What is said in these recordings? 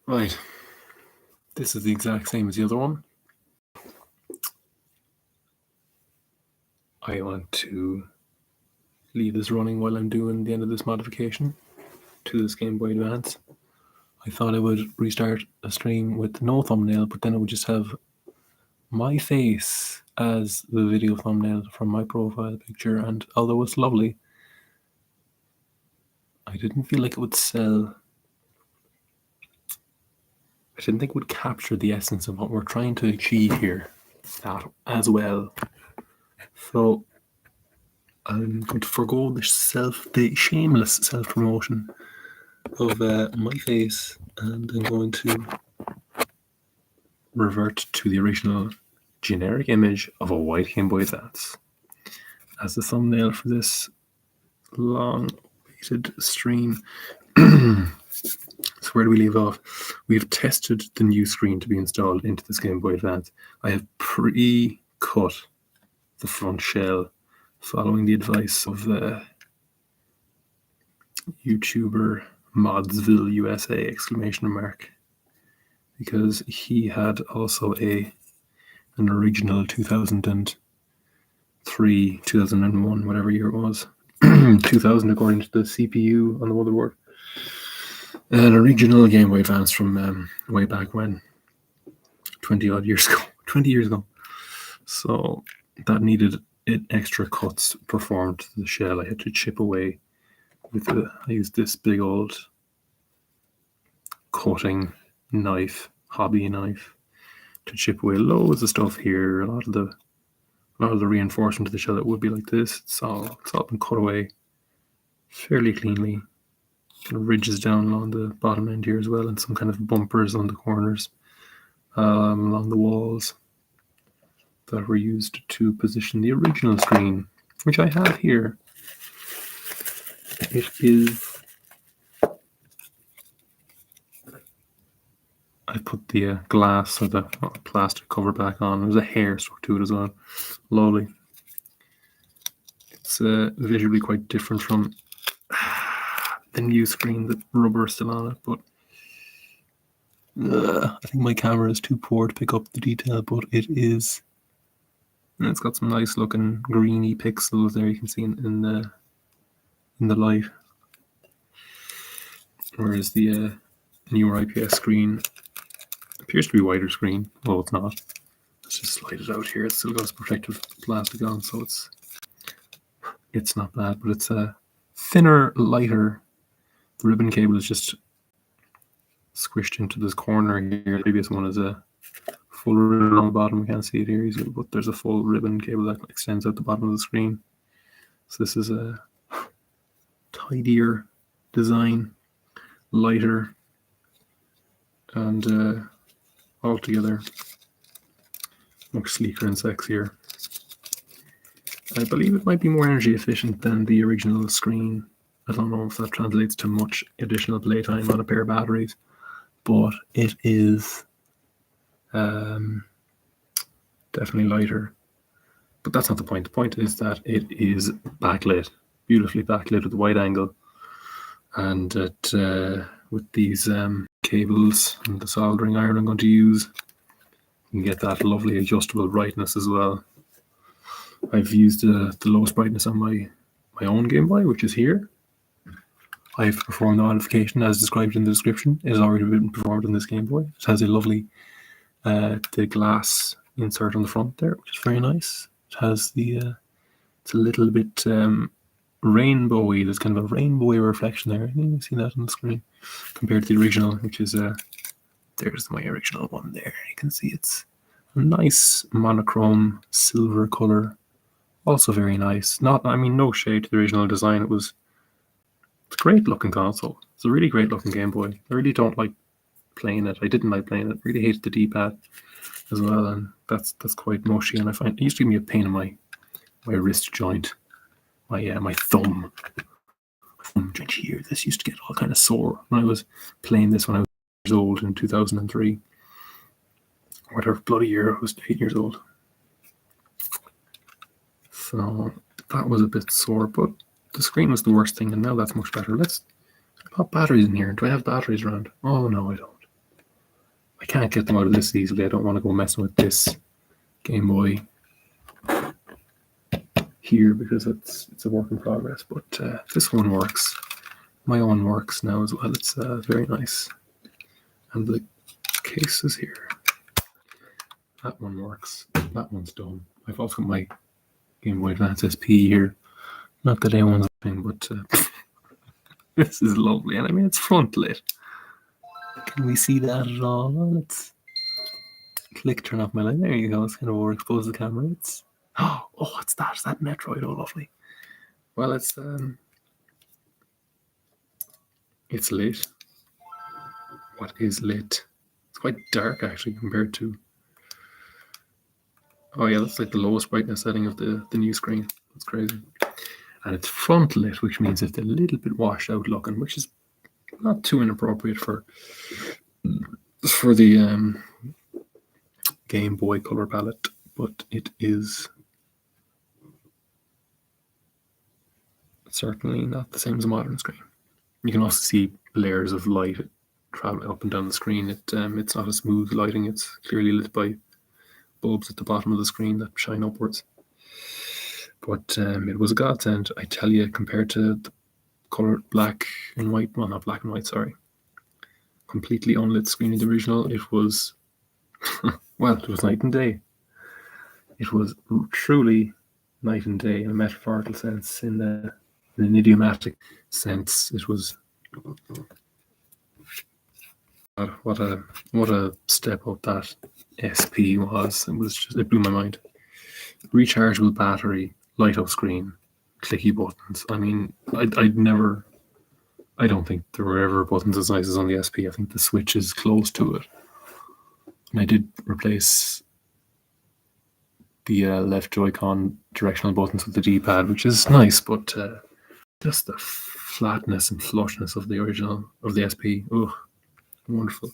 Right, this is the exact same as the other one. I want to leave this running while I'm doing the end of this modification to this Game Boy Advance. I thought I would restart a stream with no thumbnail, but then it would just have my face as the video thumbnail from my profile picture, and although it's lovely, I didn't feel like it would sell. I didn't think it would capture the essence of what we're trying to achieve here that as well. So I'm going to forego the shameless self-promotion of my face, and I'm going to revert to the original generic image of a white Game Boy Advance as the thumbnail for this long-awaited stream. So where do we leave off? We've tested the new screen to be installed into this Game Boy Advance. I have pre-cut the front shell following the advice of the YouTuber ModzvilleUSA exclamation mark, because he had also an original 2003, 2001, whatever year it was, 2000 according to the CPU on the motherboard, an original Game Boy Advance from way back when, 20 years ago. So that needed extra cuts performed to the shell. I had to chip away with I used this big old cutting knife, hobby knife, to chip away loads of stuff here. A lot of the reinforcement to the shell that would be like this, it's all been cut away fairly cleanly. Kind of ridges down along the bottom end here as well, and some kind of bumpers on the corners, along the walls that were used to position the original screen, which I have here. It is. I put the glass or the plastic cover back on. There's a hair stuck to it as well. Lovely. It's visually quite different from the new screen. The rubber is still on it, but I think my camera is too poor to pick up the detail, but it is. And it's got some nice looking greeny pixels there, you can see in the light. Whereas the newer IPS screen appears to be wider screen. Well, it's not. Let's just slide it out here. It's still got its protective plastic on, so it's not bad, but it's thinner, lighter. The ribbon cable is just squished into this corner here. The previous one is a full ribbon on the bottom. We can't see it here easily, but there's a full ribbon cable that extends out the bottom of the screen. So this is a tidier design, lighter, and altogether much sleeker and sexier. I believe it might be more energy efficient than the original screen. I don't know if that translates to much additional playtime on a pair of batteries, but it is definitely lighter. But that's not the point. The point is that it is backlit, beautifully backlit with a wide angle, and with these cables and the soldering iron I'm going to use, you can get that lovely adjustable brightness as well. I've used the lowest brightness on my own Game Boy, which is here. I've performed the modification as described in the description. It has already been performed on this Game Boy. It has a lovely the glass insert on the front there, which is very nice. It has it's a little bit rainbowy. There's kind of a rainbowy reflection there. You can see that on the screen compared to the original, which is there's my original one there. You can see it's a nice monochrome silver color. Also very nice. No shade to the original design. It's a great looking console. It's a really great looking Game Boy. I really don't like playing it. I didn't like playing it. Really hated the D-pad as well, and that's quite mushy. And I find it used to give me a pain in my wrist joint, my thumb joint here. This used to get all kind of sore when I was playing this when I was 8 years old in 2003. Whatever bloody year I was 8 years old. So that was a bit sore, but the screen was the worst thing, and now that's much better. Let's pop batteries in here. Do I have batteries around? Oh no, I don't. I can't get them out of this easily. I don't want to go messing with this Game Boy here because it's a work in progress. But this one works. My own works now as well. It's very nice. And the case is here. That one works. That one's done. I've also got my Game Boy Advance SP here. Not that anyone's thing, but this is lovely. And I mean, it's front lit. Can we see that at all? Let's click turn off my light. There you go. It's kind of overexposed the camera. It's what's that? Is that Metroid? Oh, lovely. Well, it's lit. What is lit? It's quite dark actually compared to. Oh yeah, that's like the lowest brightness setting of the new screen. That's crazy. And it's front lit, which means it's a little bit washed out looking, which is not too inappropriate for the Game Boy color palette, but it is certainly not the same as a modern screen. You can also see layers of light traveling up and down the screen. It's not a smooth lighting. It's clearly lit by bulbs at the bottom of the screen that shine upwards. But it was a godsend, I tell you, compared to the color black and white. Well, not black and white, sorry. Completely unlit screen in the original. It was, well, it was night and day. It was truly night and day in a metaphorical sense, in an idiomatic sense. It was what a step up that SP was. It blew my mind. Rechargeable battery, light up screen, clicky buttons. I mean, I don't think there were ever buttons as nice as on the SP. I think the Switch is close to it. And I did replace the left Joy-Con directional buttons with the D-pad, which is nice, but just the flatness and flushness of the original, of the SP. Ugh, wonderful.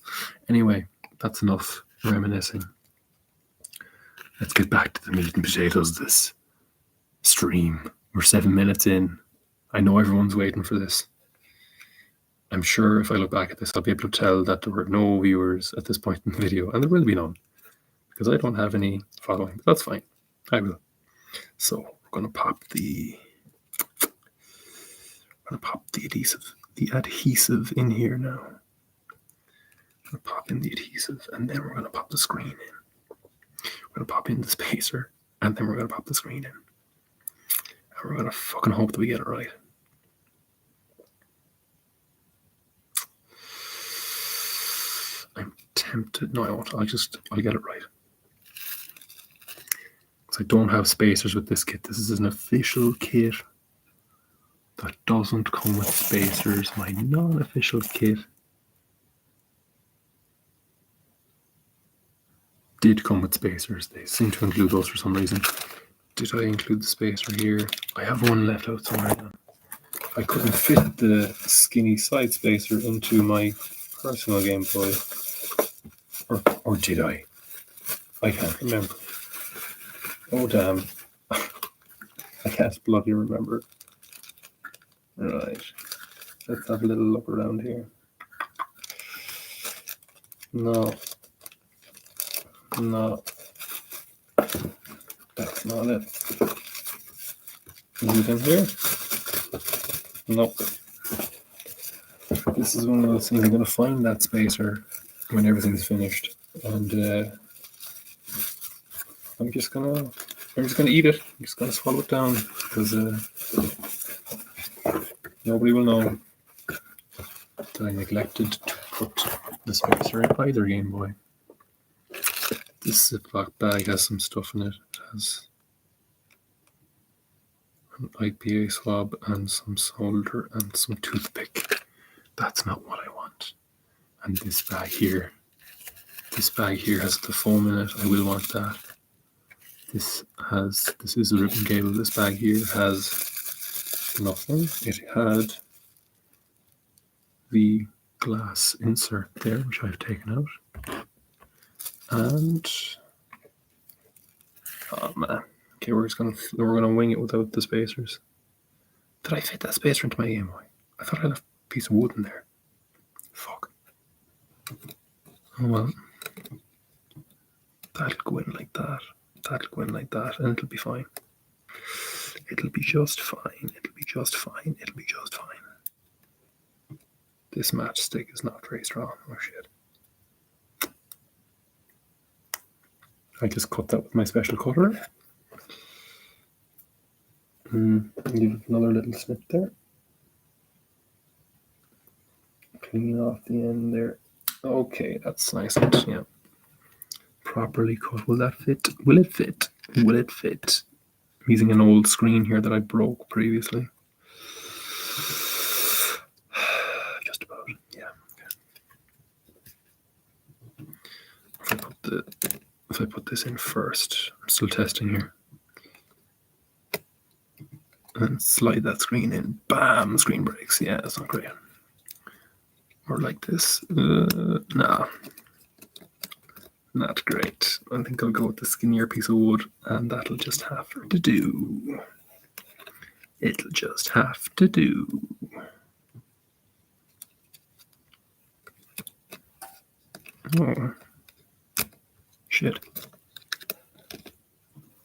Anyway, that's enough reminiscing. Let's get back to the meat and potatoes of this stream. We're 7 minutes in. I know everyone's waiting for this. I'm sure if I look back at this, I'll be able to tell that there were no viewers at this point in the video, and there will be none, because I don't have any following, but that's fine. I will. So we're going to pop the adhesive in here now. I'm going to pop in the adhesive, and then we're going to pop the screen in. We're going to pop in the spacer, and then we're going to pop the screen in. And we're going to fucking hope that we get it right. I'm tempted. No, I won't. I'll get it right. Because I don't have spacers with this kit. This is an official kit that doesn't come with spacers. My non-official kit did come with spacers. They seem to include those for some reason. Did I include the spacer here? I have one left out somewhere now. I couldn't fit the skinny side spacer into my personal Game Boy. Or did I? I can't remember. Oh damn. I can't bloody remember. Right. Let's have a little look around here. No. That's not it. Is it in here? Nope. This is one of those things. I'm going to find that spacer when everything's finished, and I'm just gonna eat it. I'm just gonna swallow it down because nobody will know that I neglected to put the spacer in either Game Boy. This Ziploc bag has some stuff in it. It has an IPA swab and some solder and some toothpick. That's not what I want. And this bag here has the foam in it. I will want that. This is a ribbon cable. This bag here has nothing. It had the glass insert there, which I've taken out. And oh man. Okay, we're gonna wing it without the spacers. Did I fit that spacer into my Game Boy? I thought I left a piece of wood in there. Fuck. Oh well. That'll go in like that. That'll go in like that, and it'll be fine. It'll be just fine. It'll be just fine. It'll be just fine. This matchstick is not very strong. Oh shit. I just cut that with my special cutter. Give it another little snip there. Clean off the end there. Okay, that's nice. Yeah. Properly cut. Will that fit? Will it fit? Will it fit? I'm using an old screen here that I broke previously. Just about. Yeah. Okay. If I put this in first, I'm still testing here. And slide that screen in. Bam! Screen breaks. Yeah, that's not great. Or like this. Nah. Not great. I think I'll go with the skinnier piece of wood, and that'll just have to do. It'll just have to do. Oh. Shit.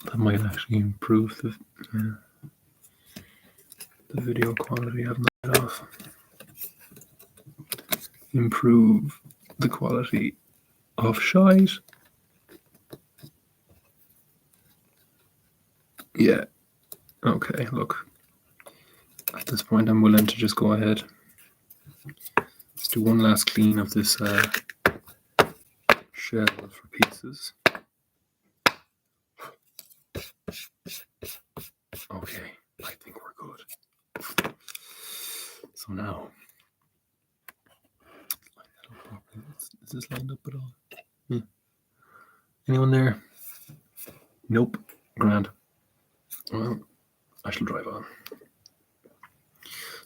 That might actually improve the video quality. I've knocked it off. Improve the quality of shite. Yeah. Okay, look. At this point, I'm willing to just go ahead. Let's do one last clean of this shell for pieces. Okay, I think we're good. So now, is this lined up at all? Yeah. Anyone there? Nope. Grand. Well, I shall drive on.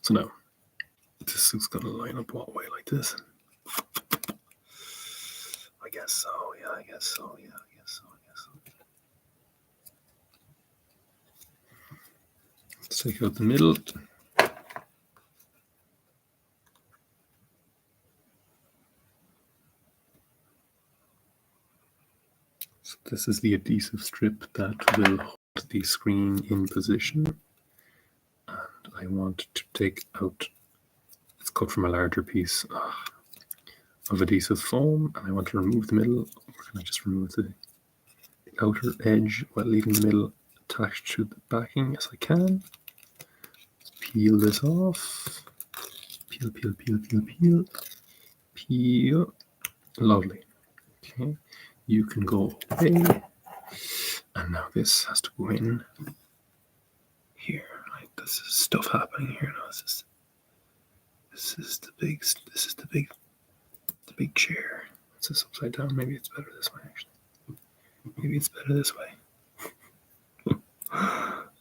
So now, this is going to line up what way like this? I guess so. Yeah, I guess so. Yeah, I guess so. Let's take out the middle. So this is the adhesive strip that will hold the screen in position. And I want to take out, it's cut from a larger piece of adhesive foam, and I want to remove the middle. Or can I just remove the outer edge while leaving the middle attached to the backing? Yes, I can. Peel this off. Peel. Lovely. Okay, you can go away. And now this has to go in here. Right? This is stuff happening here now. This is the big chair. Is this upside down? Maybe it's better this way, actually. Maybe it's better this way.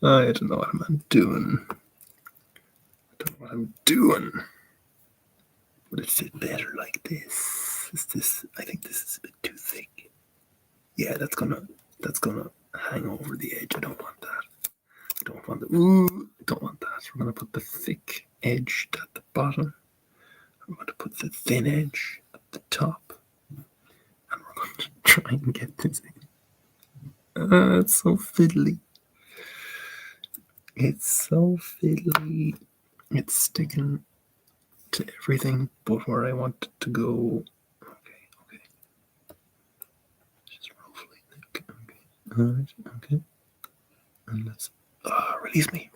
I don't know what I'm doing. Would it fit better like this? I think this is a bit too thick. Yeah, that's gonna hang over the edge. I don't want that. I don't want that. We're gonna put the thick edge at the bottom. We're going to put the thin edge at the top. And we're going to try and get this in. It's so fiddly. It's sticking to everything but where I want it to go. Okay. Just roughly. Okay. Alright, okay. And let's release me.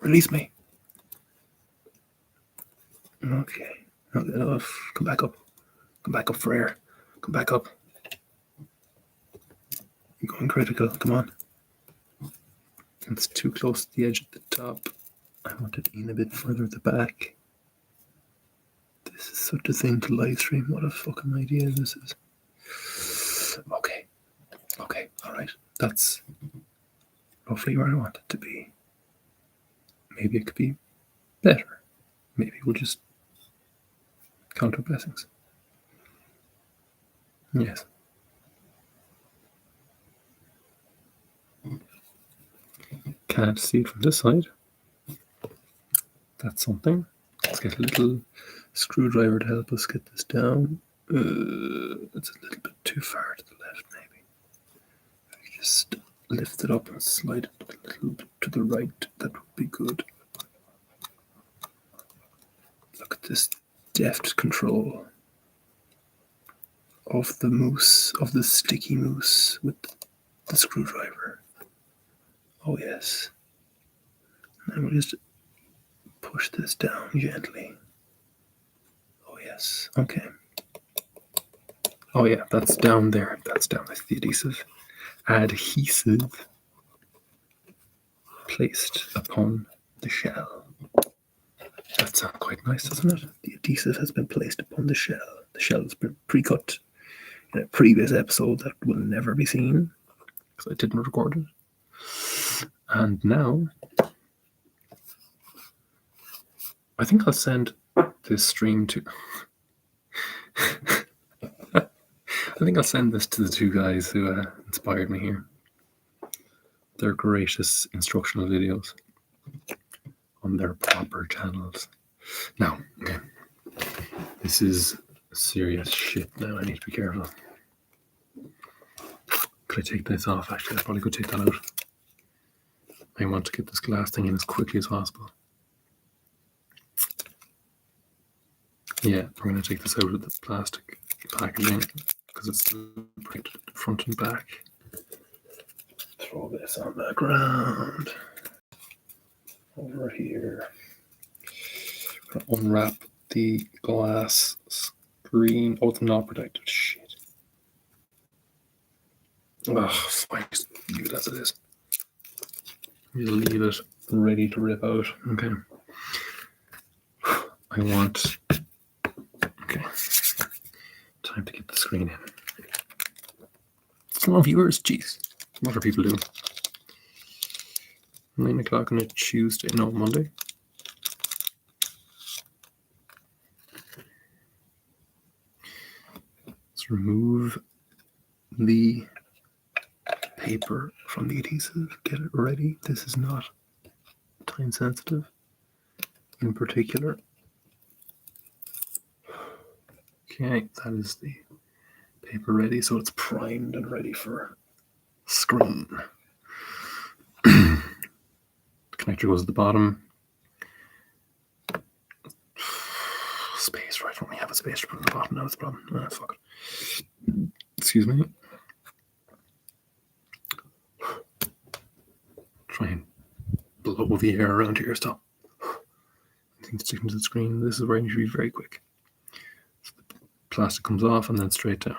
Okay. Come back up for air. Come back up. You're going critical. Come on. It's too close to the edge at the top. I want it in a bit further at the back. This is such a thing to live stream. What a fucking idea this is. Okay. Alright. That's roughly where I want it to be. Maybe it could be better. Maybe we'll just count our blessings. Yes. Can't see it from this side. That's something. Let's get a little screwdriver to help us get this down. It's a little bit too far to the lift it up and slide it a little bit to the right. That would be good. Look at this deft control of the mousse, of the sticky mousse with the screwdriver. Oh yes. And we'll just push this down gently. Oh yes. Okay. Oh yeah, that's down there. That's down. That's the adhesive. Adhesive placed upon the shell. That sounds quite nice, doesn't it? The adhesive has been placed upon the shell. The shell has been pre-cut in a previous episode that will never be seen because I didn't record it. And now, I think I'll send this stream to... I think I'll send this to the two guys who inspired me here. Their gracious instructional videos on their proper channels. Now, okay, this is serious shit now. I need to be careful. Could I take this off? Actually, I probably could take that out. I want to get this glass thing in as quickly as possible. Yeah, we're going to take this out of the plastic packaging because it's printed front and back. Throw this on the ground. Over here. I'm going to unwrap the glass screen. Oh, it's not protected. Shit. Oh, fine. Just leave it as it is. You leave it ready to rip out. Okay. I want... Okay. Time to get the screen in. It's no viewers. Jeez. What are people doing? 9 o'clock on a Tuesday. No, Monday. Let's remove the paper from the adhesive. Get it ready. This is not time sensitive in particular. Okay, that is the paper ready, so it's primed and ready for screen. Connector goes at the bottom. Space, right? I only have a space to put at the bottom. Now it's the problem. Ah, fuck it. Excuse me. Try and blow the air around here. Stop. Anything sticking to the screen. This is where you should be very quick. So the plastic comes off and then straight down.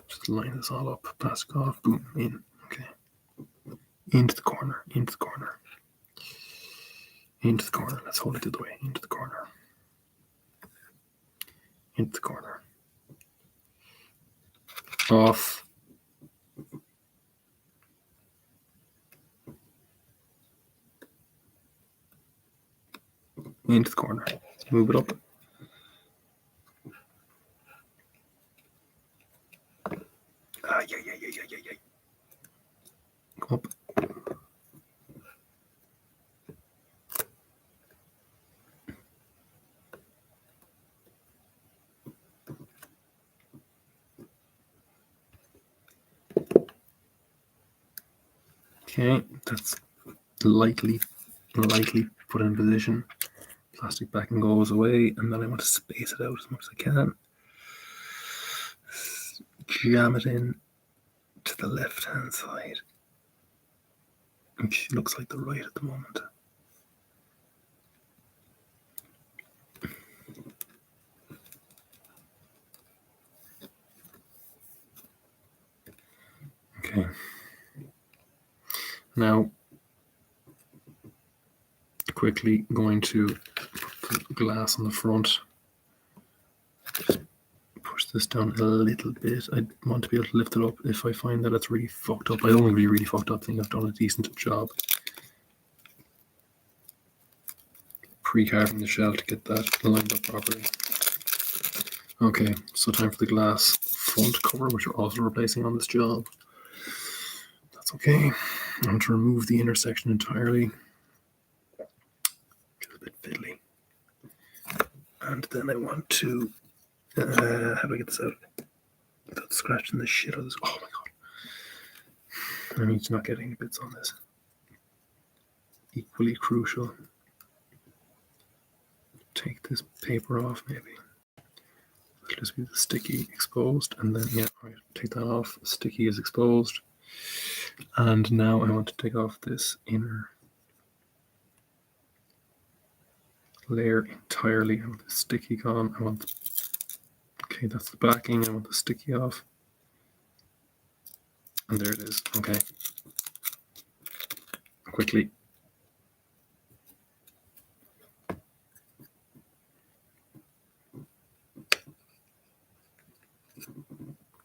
Just line this all up. Plastic off. Boom. In. Okay. Into the corner. Into the corner. Into the corner. Let's hold it the other way. Into the corner. Into the corner. Off. Into the corner. Let's move it up. Yeah. Go up. Okay, that's lightly put in position. Plastic backing goes away, and then I want to space it out as much as I can. Jam it in to the left-hand side, which looks like the right at the moment. Okay. Now, quickly going to put the glass on the front. Just push this down a little bit. I want to be able to lift it up if I find that it's really fucked up. I don't want to be really fucked up. I think I've done a decent job pre-carving the shell to get that lined up properly. Okay, so time for the glass front cover, which we're also replacing on this job. That's okay. I want to remove the intersection entirely. It's a bit fiddly. And then I want to How do I get this out? Without scratching the shit out of this. Oh my god. I need to not get any bits on this. Equally crucial. Take this paper off, maybe. It'll just be the sticky exposed, and then, yeah, right, take that off. Sticky is exposed. And now I want to take off this inner layer entirely. I want the sticky gone. Okay, that's the backing. I want the sticky off. And there it is. Okay. Quickly.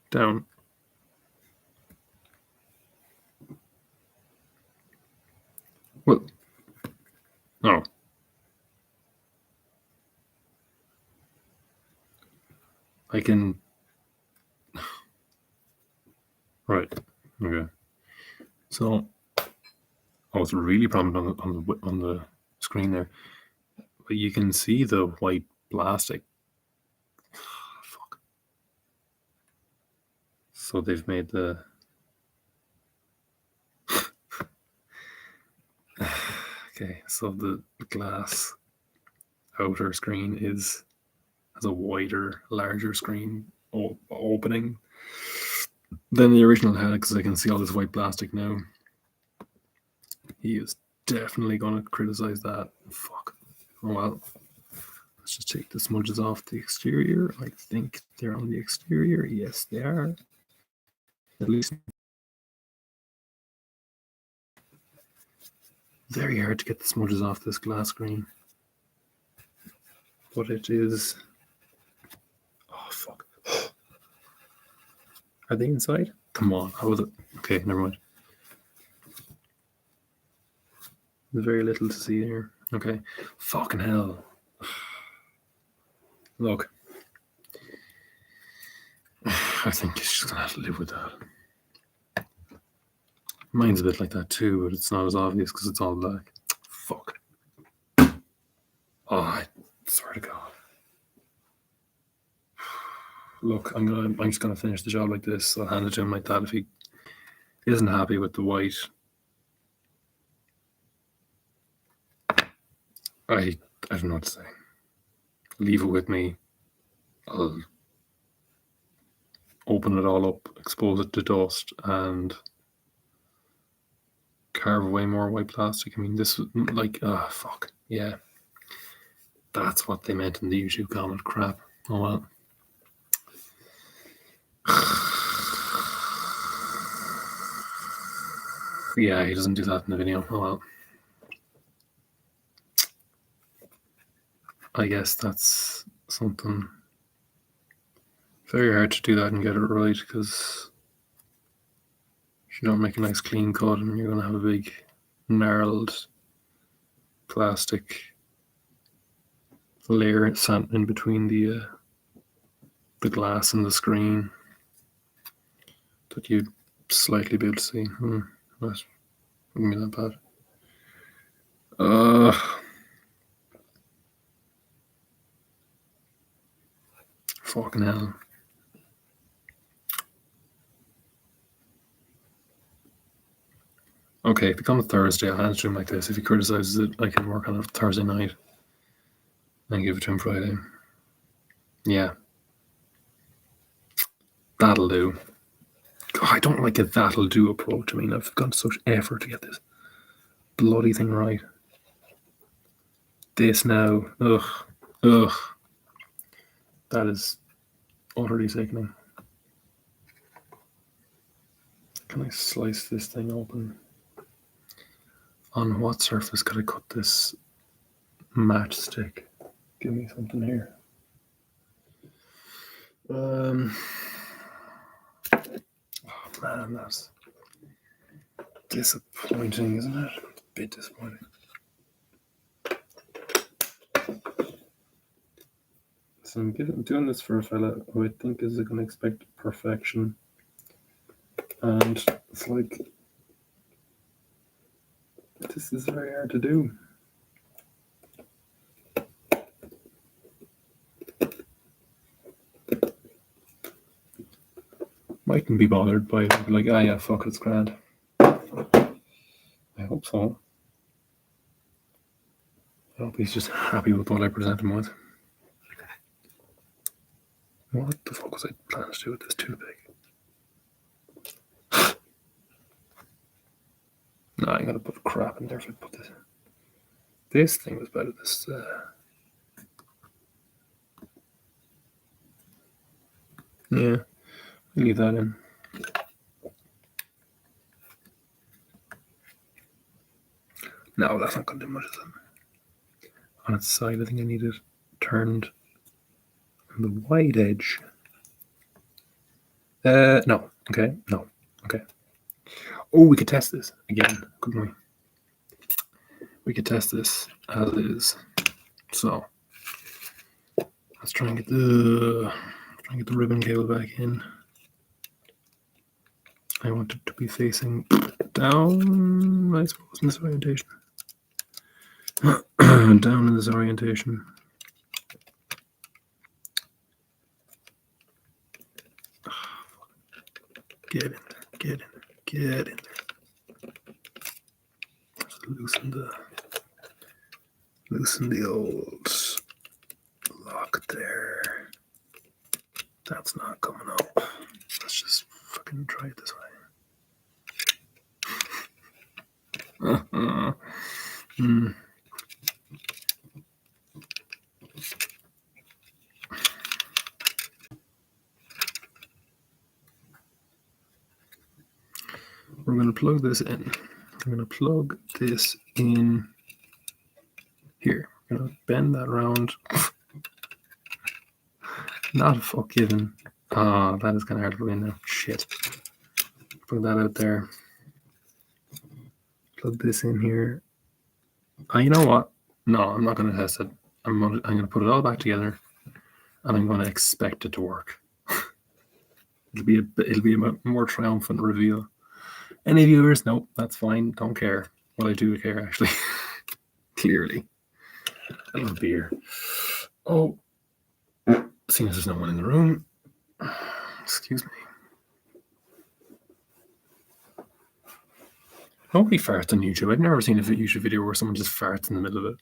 Down. Well, oh. I can. Right. Okay. So, it's really prominent on the screen there, but you can see the white plastic. Fuck. So they've made the. Okay, so the glass outer screen has a wider, larger screen opening than the original had, because I can see all this white plastic now. He is definitely going to criticize that. Fuck. Oh well. Let's just take the smudges off the exterior. I think they're on the exterior. Yes, they are. At least. Very hard to get the smudges off this glass screen. But it is. Oh, fuck. Are they inside? Come on. How was it? Okay, never mind. There's very little to see here. Okay. Fucking hell. Look. I think it's just gonna have to live with that. Mine's a bit like that too, but it's not as obvious because it's all black. Fuck. Oh, I swear to God. Look, I'm just gonna finish the job like this. I'll hand it to him like that. If he isn't happy with the white, I don't know what to say. Leave it with me. I'll open it all up, expose it to dust, and carve away more white plastic. I mean, this was like, fuck. Yeah. That's what they meant in the YouTube comment. Crap. Oh well. Yeah, he doesn't do that in the video. Oh well. I guess that's something very hard to do that and get it right, because if you don't make a nice clean cut, and you're going to have a big gnarled plastic layer sat in between the glass and the screen that you'd slightly be able to see. That wouldn't be that bad. Fucking hell. Okay, if it comes Thursday, I'll hand it to him like this. If he criticizes it, I can work on it Thursday night and give it to him Friday. Yeah. That'll do. God, I don't like a that'll do approach. I mean, I've gone to such effort to get this bloody thing right. This now. Ugh. That is utterly sickening. Can I slice this thing open? On what surface could I cut this matchstick? Give me something here. Oh man, that's disappointing, isn't it? It's a bit disappointing. So I'm doing this for a fella who I think is going to expect perfection. And it's like, this is very hard to do. mightn't be bothered by it. Like, ah, yeah, fuck it, it's grand. I hope so. I hope he's just happy with what I present him with. What the fuck was I planning to do with this toothpick? No, I gotta put crap in there if I put this. This thing was better. This. Yeah, leave that in. No, that's not gonna do much, is it? On its side, I think I need it turned on the wide edge. No. Okay. No. Okay. Oh, we could test this again, couldn't we? We could test this as is. So let's try and get the ribbon cable back in. I want it to be facing down, I suppose, in this orientation. Down in this orientation. Get in there, get in there, get in there. Just loosen the old lock there. That's not coming up. Let's just fucking try it this way. We're going to plug this in. I'm going to plug this in here. I'm going to bend that around. Not a fuck given. Ah, that is kind of hard to put in now. Shit. Put that out there. Plug this in here. You know what? No, I'm not going to test it. I'm going to put it all back together, and I'm going to expect it to work. It'll be a more triumphant reveal. Any viewers? Nope, that's fine. Don't care. Well, I do care, actually. Clearly. I love beer. Oh. Seeing as there's no one in the room. Excuse me. Nobody farts on YouTube. I've never seen a YouTube video where someone just farts in the middle of it.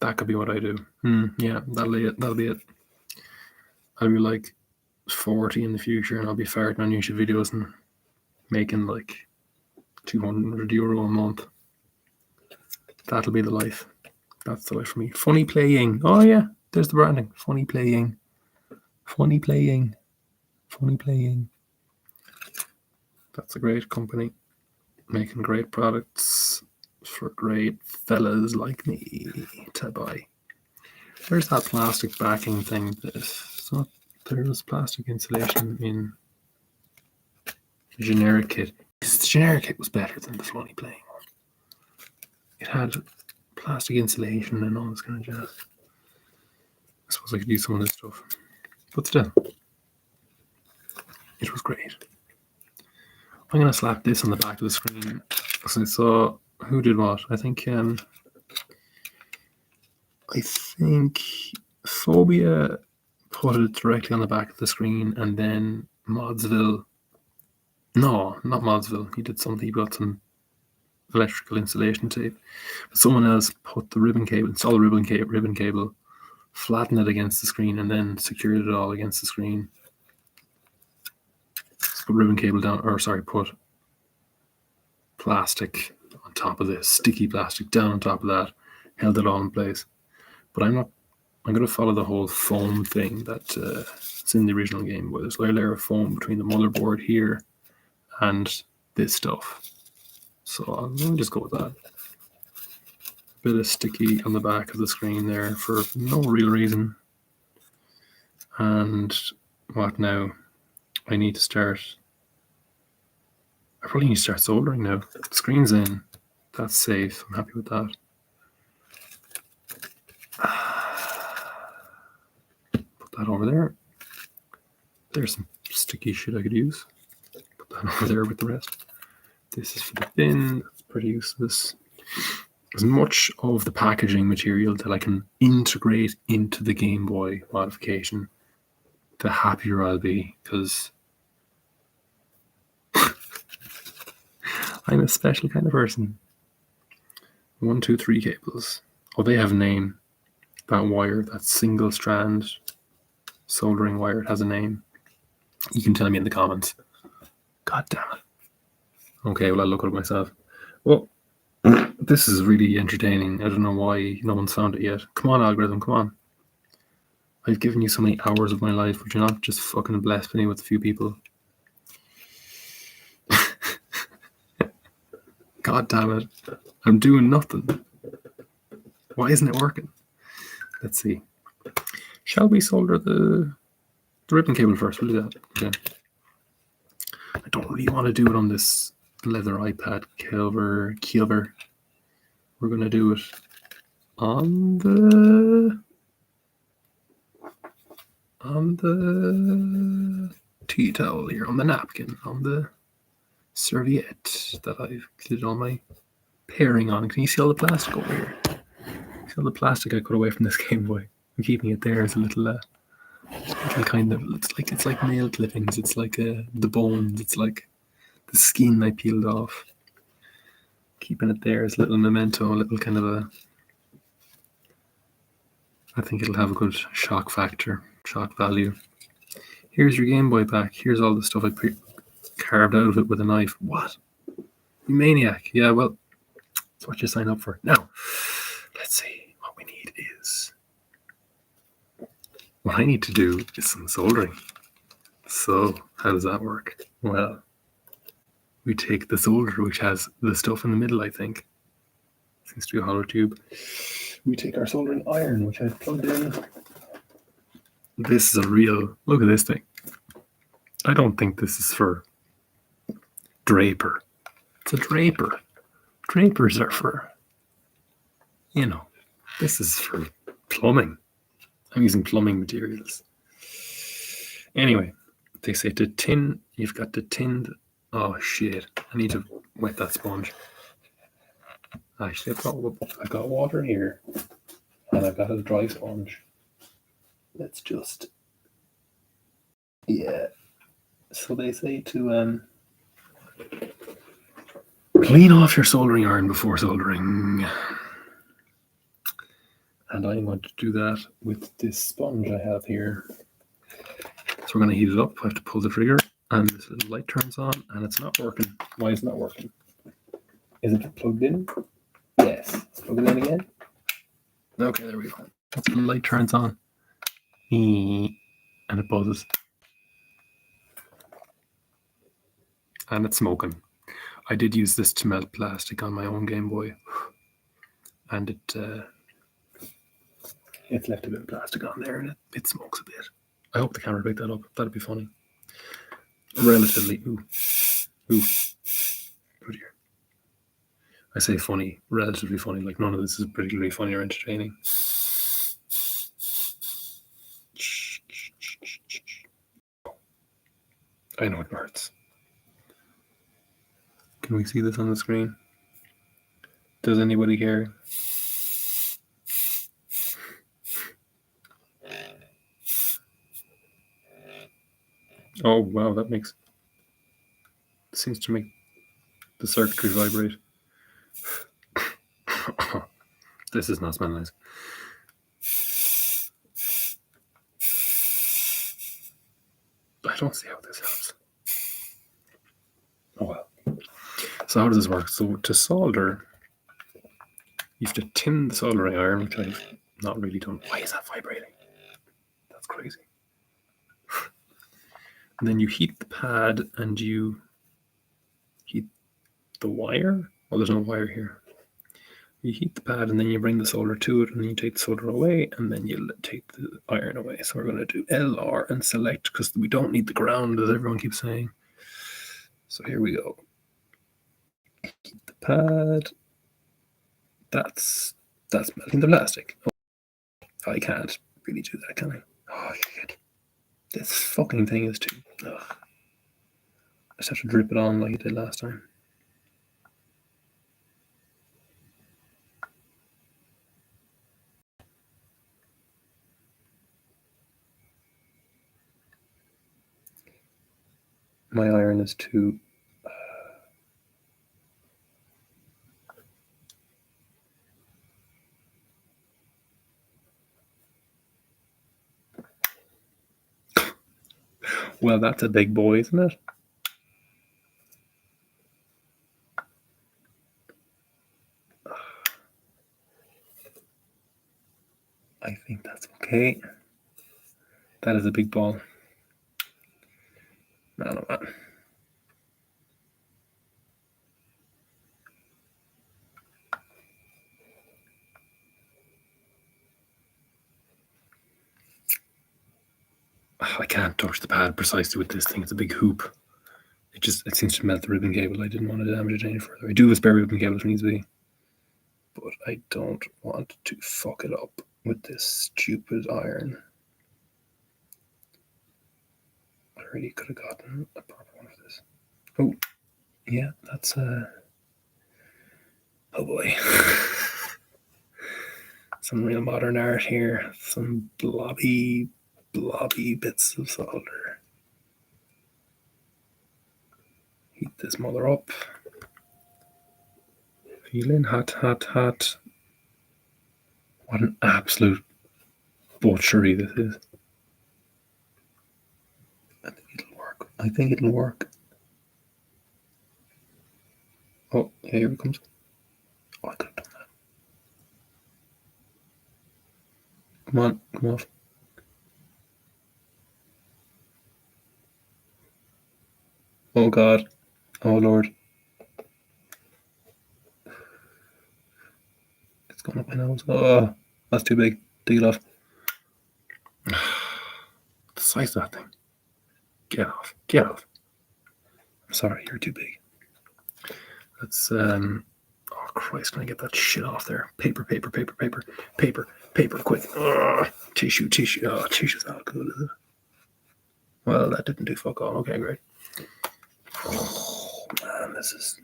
That could be what I do. Yeah, that'll be it. I'll be like 40 in the future and I'll be farting on YouTube videos and making like €200 a month. That'll be the life. That's the life for me. Funny playing. Oh yeah, there's the branding. Funny playing. Funny playing. Funny playing. That's a great company. Making great products for great fellas like me to buy. Where's that plastic backing thing? There's plastic insulation in the generic kit. The generic kit was better than the funny playing one. It had plastic insulation and all this kind of jazz. I suppose I could use some of this stuff. But still, it was great. I'm going to slap this on the back of the screen. So I saw who did what. I think Phobia put it directly on the back of the screen, and then Modzville. No, not Modzville. He did something. He got some electrical insulation tape. But someone else put the ribbon cable, installed the ribbon cable, flattened it against the screen, and then secured it all against the screen. Put ribbon cable down, put plastic on top of this, sticky plastic down on top of that, held it all in place. But I'm going to follow the whole foam thing that's in the original game, where there's a layer of foam between the motherboard here and this stuff. So let me just go with that. Bit of sticky on the back of the screen there for no real reason. And what now? I probably need to start soldering now. The screen's in. That's safe. I'm happy with that. Put that over there. There's some sticky shit I could use. Put that over there with the rest. This is for the bin. That's pretty useless. As much of the packaging material that I can integrate into the Game Boy modification, the happier I'll be, because I'm a special kind of person. 1, 2, 3 cables. Oh, they have a name. That wire, that single strand soldering wire, it has a name. You can tell me in the comments. God damn it. Okay, well, I'll look at it myself. Well, this is really entertaining. I don't know why no one's found it yet. Come on, algorithm, come on. I've given you so many hours of my life. Would you not just fucking bless me with a few people? God damn it. I'm doing nothing. Why isn't it working? Let's see. Shall we solder the ribbon cable first? We'll do that. Okay. I don't really want to do it on this leather iPad cover. We're going to do it on the tea towel here, on the napkin, on the serviette that I've did all my pairing on. Can you see all the plastic over here? See all the plastic I cut away from this Game Boy? I'm keeping it there as a little kind of, it's like nail clippings, it's like the bones, it's like the skin I peeled off. Keeping it there as a little memento, a little kind of a, I think it'll have a good shock factor, shock value. Here's your Game Boy back. Here's all the stuff I carved out of it with a knife. What? You maniac. Yeah, well, that's what you sign up for. Now, let's see. What we need is, what I need to do is some soldering. So, how does that work? Well, we take the solder, which has the stuff in the middle, I think. Seems to be a hollow tube. We take our soldering iron, which I've plugged in. This is a real, look at this thing. I don't think this is for draper. It's a draper. Drapers are for, you know, this is for plumbing. I'm using plumbing materials. Anyway, they say to tin, you've got to tin. Oh shit, I need to wet that sponge. Actually, I've got water here, and I've got a dry sponge. Let's just, yeah. So they say to clean off your soldering iron before soldering. And I'm going to do that with this sponge I have here. So we're going to heat it up. I have to pull the trigger, and this little light turns on, and it's not working. Why is it not working? Is it plugged in? Yes. Let's plug it in again. Okay, there we go. The light turns on, and it buzzes. And it's smoking. I did use this to melt plastic on my own Game Boy, and it's left a bit of plastic on there, and it smokes a bit. I hope the camera picked that up. That'd be funny. Relatively. Ooh. Put here. I say funny, relatively funny. Like none of this is particularly funny or entertaining. I know it hurts. Can we see this on the screen? Does anybody care? Oh wow, that seems to make the circuitry vibrate. This does not smell nice. I don't see how this helps. Oh well. So how does this work? So to solder, you have to tin the soldering iron, which I've not really done. Why is that vibrating? That's crazy. And then you heat the pad and you heat the wire. Well, there's no wire here. You heat the pad and then you bring the solder to it, and then you take the solder away, and then you take the iron away. So we're going to do LR and select, because we don't need the ground, as everyone keeps saying. So here we go. Heat the pad. That's melting the plastic. Oh, I can't really do that, can I? Oh shit. This fucking thing is too. Ugh. I just have to drip it on like I did last time. My iron is too Well, that's a big boy, isn't it? I think that's okay. That is a big ball. No. I can't touch the pad precisely with this thing. It's a big hoop. It seems to melt the ribbon cable. I didn't want to damage it any further. I do have a spare ribbon cable if needs be, but I don't want to fuck it up with this stupid iron. I really could have gotten a proper one of this. Oh, yeah, that's oh boy. Some real modern art here. Some blobby bits of solder. Heat this mother up. Feeling hot. What an absolute butchery this is. I think it'll work. Oh, here it comes. Oh, I could have done that. Come off. Oh God. Oh Lord. It's going up my nose. Oh, that's too big. Take it off. The size of that thing. Get off. I'm sorry, you're too big. Let's oh Christ, can I get that shit off there? Paper, quick. Tissue. Oh, tissue's not good, is it? Well, that didn't do fuck all. Okay, great. Oh man, this is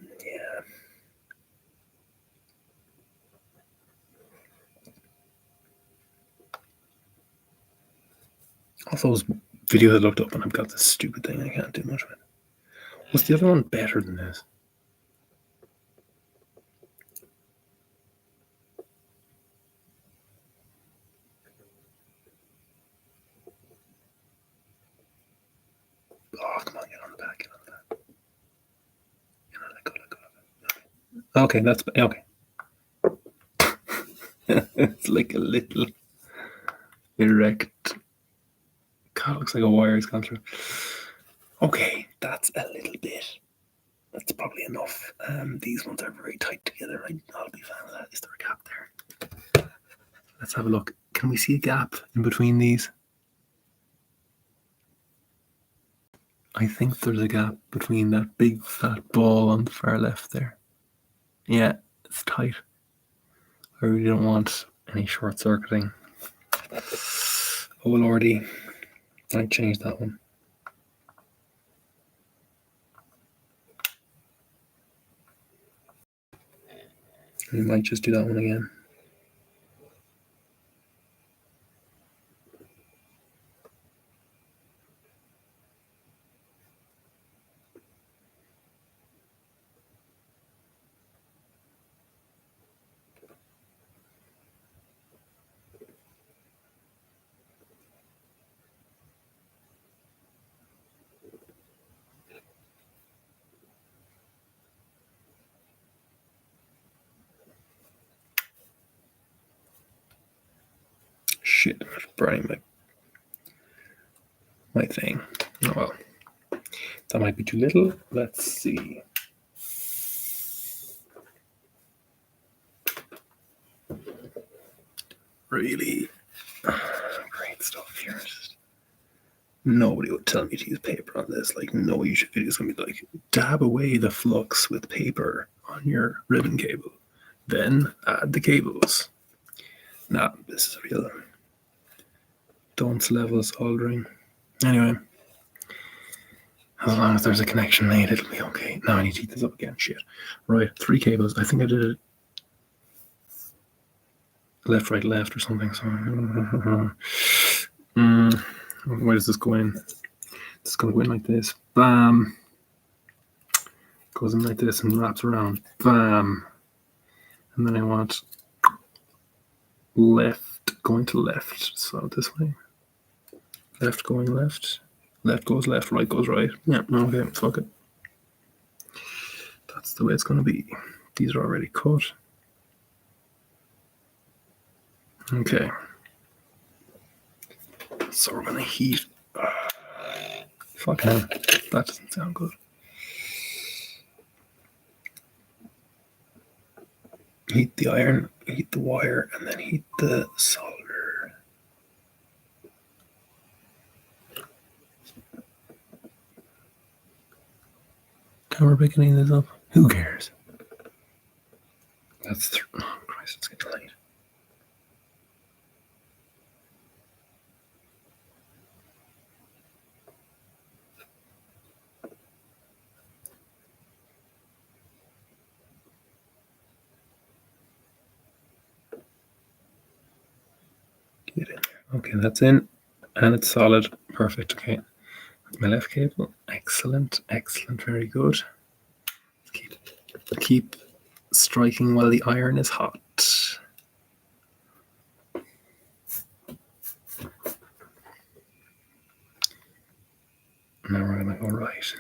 All those videos I looked up and I've got this stupid thing I can't do much with. Was the other one better than this? Oh, come on, get on the back. Let go. Okay, that's okay. It's like a little erect. God, it looks like a wire has gone through. Okay, that's a little bit. That's probably enough. These ones are very tight together. I'll be a fan of that. Is there a gap there? Let's have a look. Can we see a gap in between these? I think there's a gap between that big fat ball on the far left there. Yeah, it's tight. I really don't want any short circuiting. Oh lordy, I changed that one. We might just do that one again. Shit, I'm burning my thing. Oh well. That might be too little. Let's see. Really great stuff here. Nobody would tell me to use paper on this. Like, no YouTube video is going to be like, dab away the flux with paper on your ribbon cable. Then add the cables. Nah, this is real. Dunce level soldering. Anyway, as long as there's a connection made, it'll be okay. Now I need to heat this up again. Shit. Right, 3 cables. I think I did it left, right, left or something. So, where does this go in? It's going to go in like this. Bam. Goes in like this and wraps around. Bam. And then I want left going to left. So this way. Left going left. Left goes left, right goes right. Yeah, okay, fuck it. That's the way it's going to be. These are already cut. Okay. So we're going to heat. Fuck hell. That doesn't sound good. Heat the iron, heat the wire, and then heat the solder. Camera picking any of this up? Who cares? That's oh Christ, it's getting late. Get in there. Okay, that's in, and it's solid. Perfect. Okay, my left cable. Excellent, excellent, very good. Keep striking while the iron is hot. Now we're going to go right.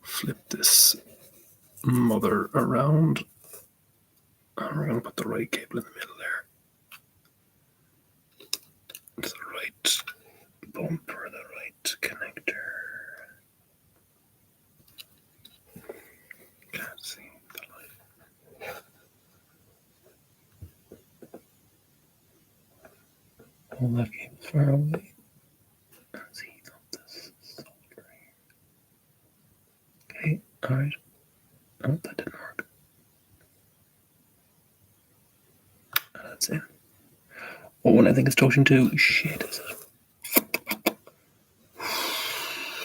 Flip this mother around. And we're going to put the right cable in the middle there. To the right bumper, the right connector. Can't see the light. Pull that cable far away. Let's heat up this soldering. Okay, alright. Oh, that didn't work. That's it. Oh, and I think it's touching too. Shit, is it?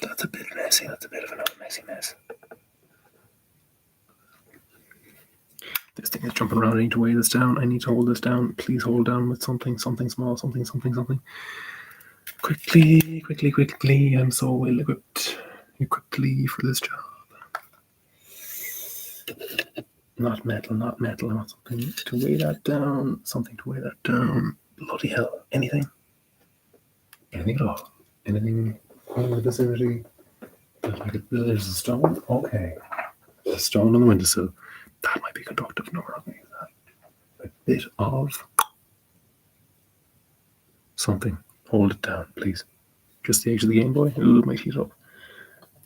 That's a bit messy. That's a bit of a messy mess. This thing is jumping around. I need to weigh this down. I need to hold this down. Please hold down with something small, something. Quickly. I'm so well equipped. Quickly for this job. Not metal. I want something to weigh that down. Bloody hell. Anything at all. Anything in the vicinity. There's a stone. Okay. There's a stone on the windowsill. That might be conductive. No, we're not going to use that. A bit of something. Hold it down, please. Just the edge of the Game Boy. Ooh, it might heat up.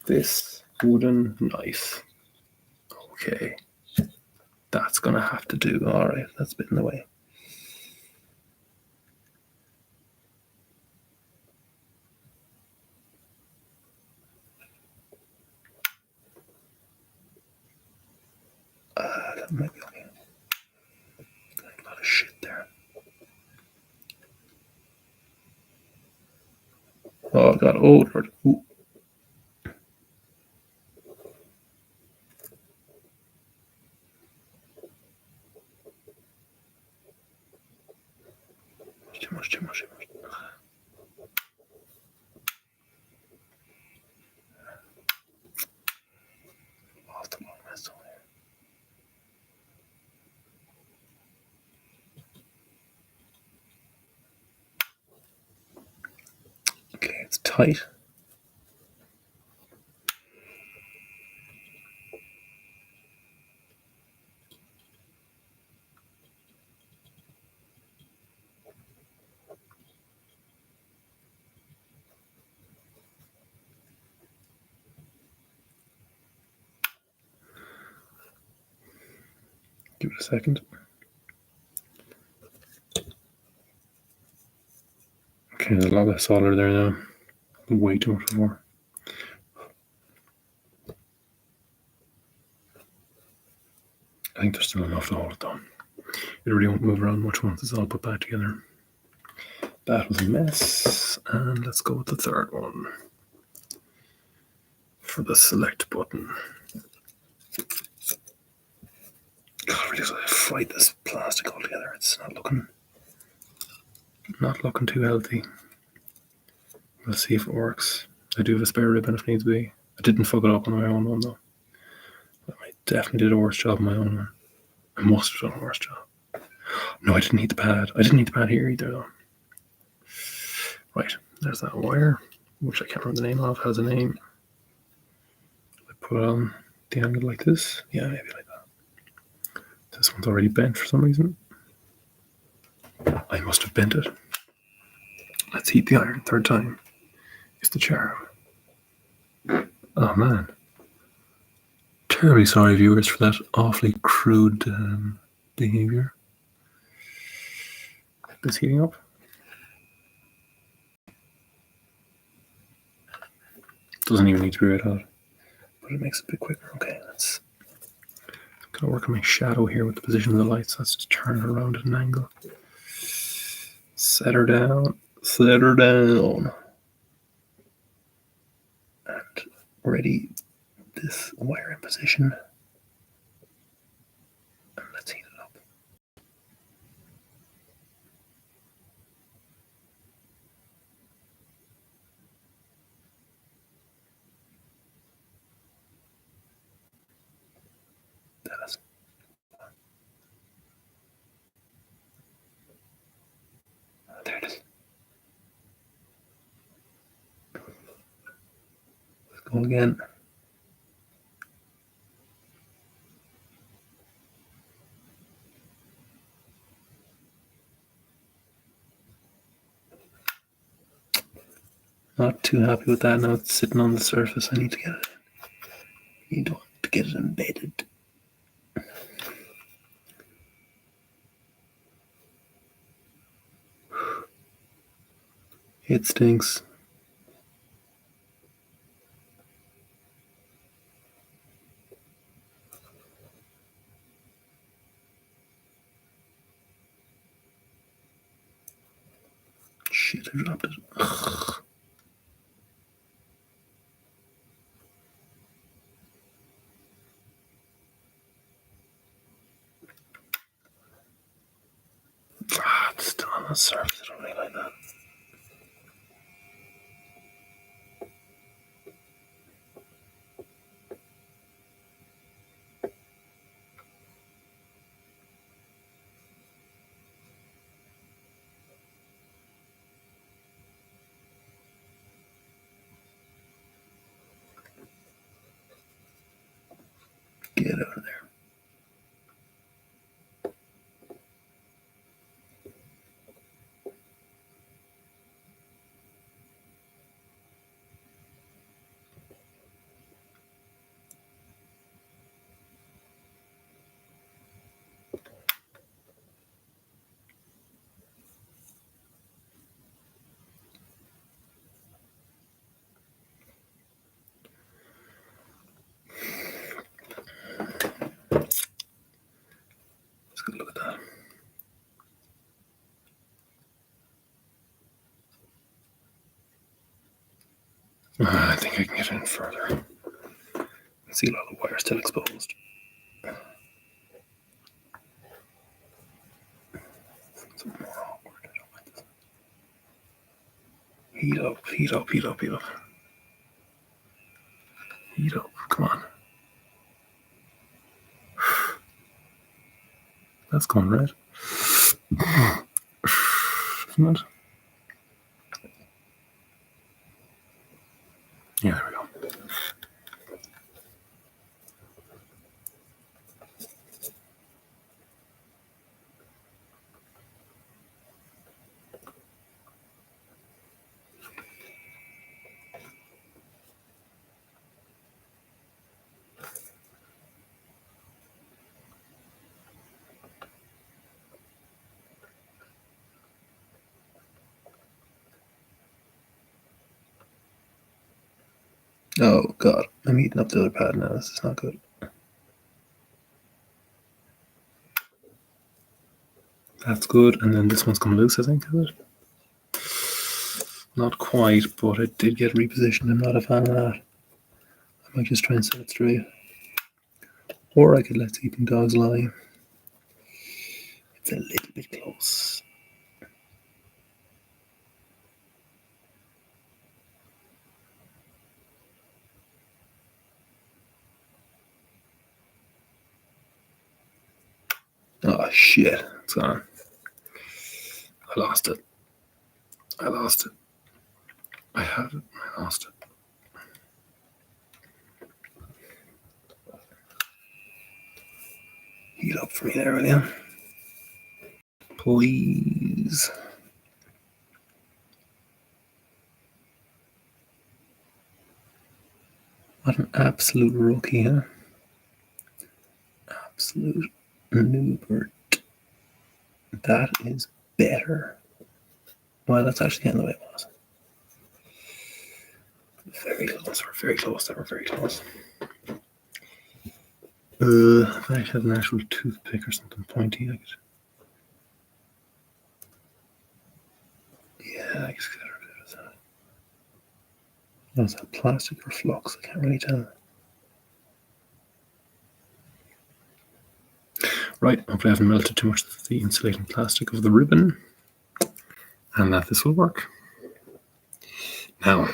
This wooden knife. Okay. That's going to have to do. Alright, that's a bit in the way. That might be okay. A lot of shit there. Oh god, oh it hurt. Ooh. Too much. Lost a long mess over there. Okay, it's tight. Give it a second. Okay, there's a lot of solder there now. Way too much more. I think there's still enough to hold it though. It really won't move around much once it's all put back together. That was a mess. And let's go with the third one. For the select button. God, I really gotta fight this plastic altogether. It's not looking too healthy. Let's see if it works. I do have a spare ribbon if needs be. I didn't fuck it up on my own one though. I definitely did a worse job on my own one. I must have done a worse job. No, I didn't need the pad. I didn't need the pad here either, though. Right, there's that wire, which I can't remember the name of. Has a name. I put on the angle like this. Yeah, maybe like that. This one's already bent for some reason. I must have bent it. Let's heat the iron. Third time is the charm. Oh man. Terribly sorry, viewers, for that awfully crude behavior. This heating up. Doesn't even need to be red hot, but it makes it a bit quicker. Okay, let's gotta work on my shadow here with the position of the lights. Let's just turn her around at an angle. Set her down. Set her down. And ready this wire in position. And let's heat it up. That's there it is. Let's go again. Not too happy with that now. It's sitting on the surface. I need to get it in. You don't want to get it embedded. It stinks. Shit, I dropped it. Ugh. It's still on the surface. I don't really like that. Get out of there. Let's go look at that. I think I can get in further. See a lot of the wire still exposed. It's more awkward. I don't like this. Heat up, heat up, heat up, heat up. Heat up, come on. That's going red. Isn't it? Yeah, there we go. Oh god, I'm eating up the other pad now. This is not good. That's good, and then this one's come loose, I think, is it? Not quite, but it did get repositioned. I'm not a fan of that. I might just try and set it straight. Or I could let sleeping dogs lie. It's a little bit close. Oh shit, it's gone. I lost it. I lost it. I had it. I lost it. Heat up for me there, will you? Please. What an absolute rookie, huh? Absolute noober. That is better. Well, that's actually kind of the way it was. Very close. We're very close. We're very close. If I had an actual toothpick or something pointy, I could. Yeah, I guess get rid of that. Was that plastic or flux? I can't really tell. Right, hopefully I haven't melted too much of the insulating plastic of the ribbon, and that this will work. Now,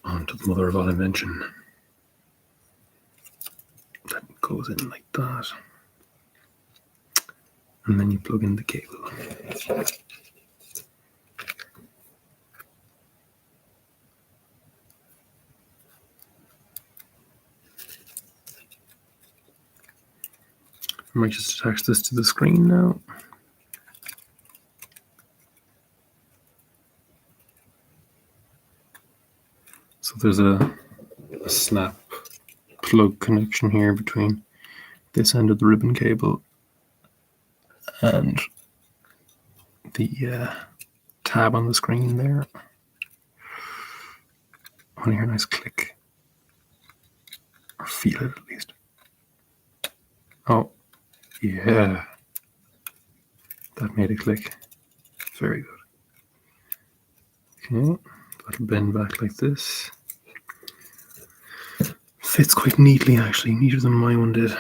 on to the mother of all invention. That goes in like that. And then you plug in the cable. I might just attach this to the screen now. So there's a snap plug connection here between this end of the ribbon cable and the tab on the screen there. I want to hear a nice click. Or feel it at least. Oh, yeah. That made a click. Very good. Okay, that'll bend back like this. Fits quite neatly, actually, neater than my one did.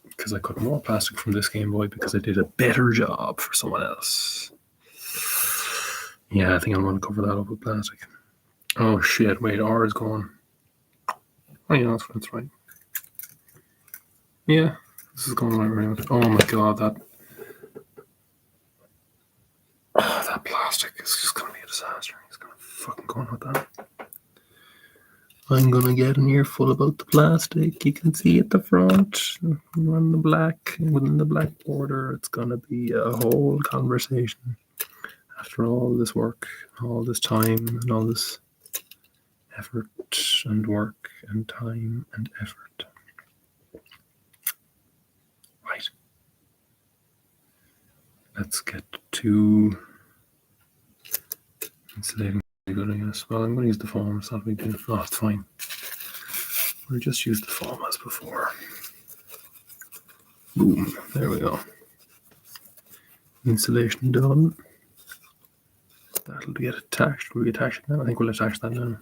Because I cut more plastic from this Game Boy because I did a better job for someone else. Yeah, I think I'm going to cover that up with plastic. Oh shit, wait, R is gone. Oh yeah, that's right. Yeah, this is going right around. Oh my god, that plastic is just going to be a disaster. It's going to fucking go on with that. I'm going to get an earful about the plastic. You can see at the front, on the black, within the black border, it's going to be a whole conversation. After all this work, all this time, and all this effort and work and time and effort. Right. Let's get to insulating. Good, I guess. Well, I'm going to use the foam. It's not a big deal. Oh, it's fine. We'll just use the foam as before. Boom. There we go. Insulation done. That'll get attached. Will we attach it now? I think we'll attach that now. I'm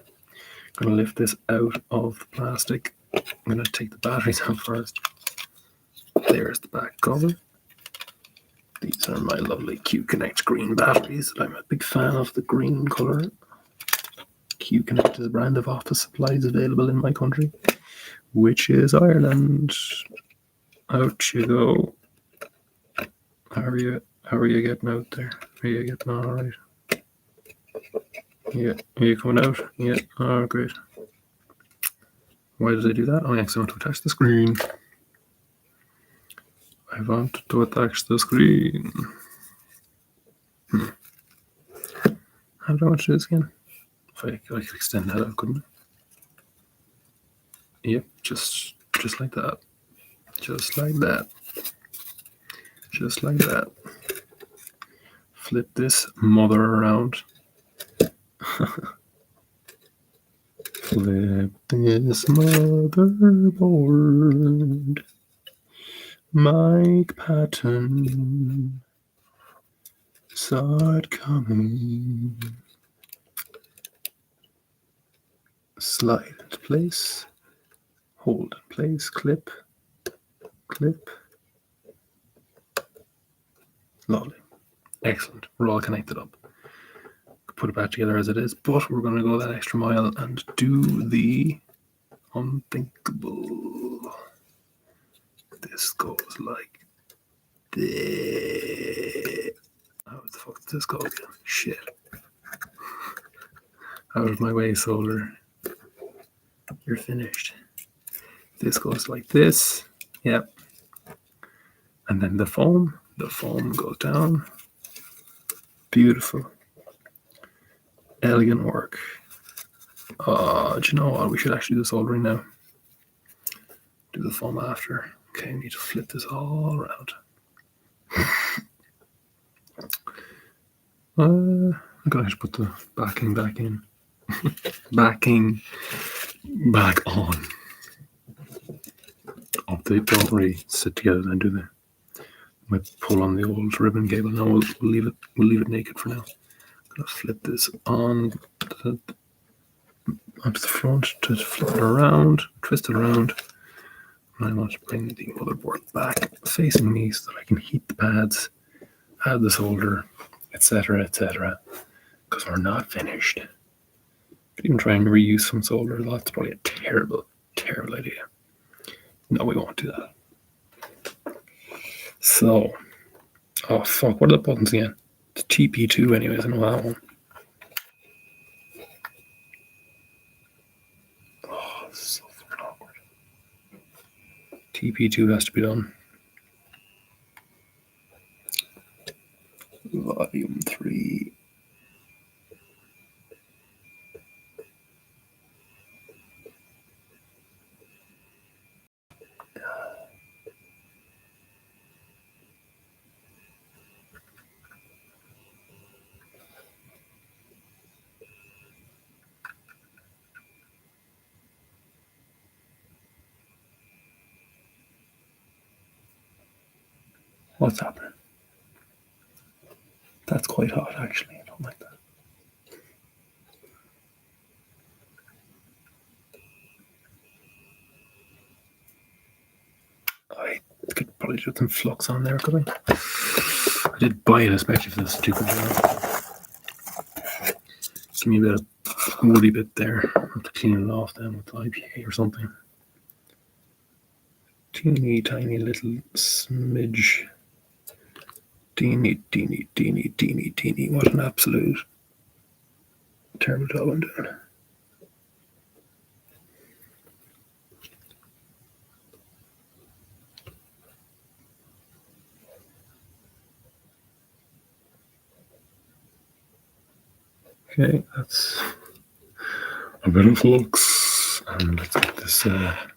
going to lift this out of the plastic. I'm going to take the batteries out first. There's the back cover. These are my lovely Q-Connect green batteries. I'm a big fan of the green color. Q-Connect is a brand of office supplies available in my country, which is Ireland. Out you go. How are you getting out there? Are you getting all right? Yeah, are you coming out? Yeah, oh great. Why did I do that? Oh, yeah, because I want to attach the screen. I want to attach the screen. How do I want to do this again? If I could extend that out, couldn't I? Yep, just like that. Just like that. Just like that. Flip this mother around. Flip this motherboard. Mike Patton saw it coming. Slide into place. Hold in place. Clip. Clip. Lovely. Excellent. We're all connected up. Put it back together as it is, but we're going to go that extra mile and do the unthinkable. This goes like this. the fuck does this go again? Shit. Out of my way, solder. You're finished. This goes like this. Yep. And then the foam goes down. Beautiful. Elegant work. Do you know what? We should actually do the soldering now. Do the foam after. Okay, we need to flip this all around. I'm going to put the backing back in. Backing back on. Oh, they don't really sit together then, do they? Might pull on the old ribbon cable. No, we'll leave it naked for now. I'm gonna flip this onto the front to flip it around, twist it around. And I want to bring the motherboard back facing me so that I can heat the pads, add the solder, etc., etc. Because we're not finished. Could even try and reuse some solder. That's probably a terrible, terrible idea. No, we won't do that. So, oh fuck, what are the buttons again? It's TP2 anyways, I know that one. Oh, this is so fucking awkward. TP2 has to be done. Volume 3. What's happening? That's quite hot, actually. I don't like that. I could probably do some flux on there, could I? I did buy it, especially for this stupid job. Give me a bit of woody bit there. I'll have to clean it off then with the IPA or something. Teeny tiny little smidge. Teeny. What an absolute terrible job I'm doing. Okay, that's a bit of flux. And let's get this, yeah.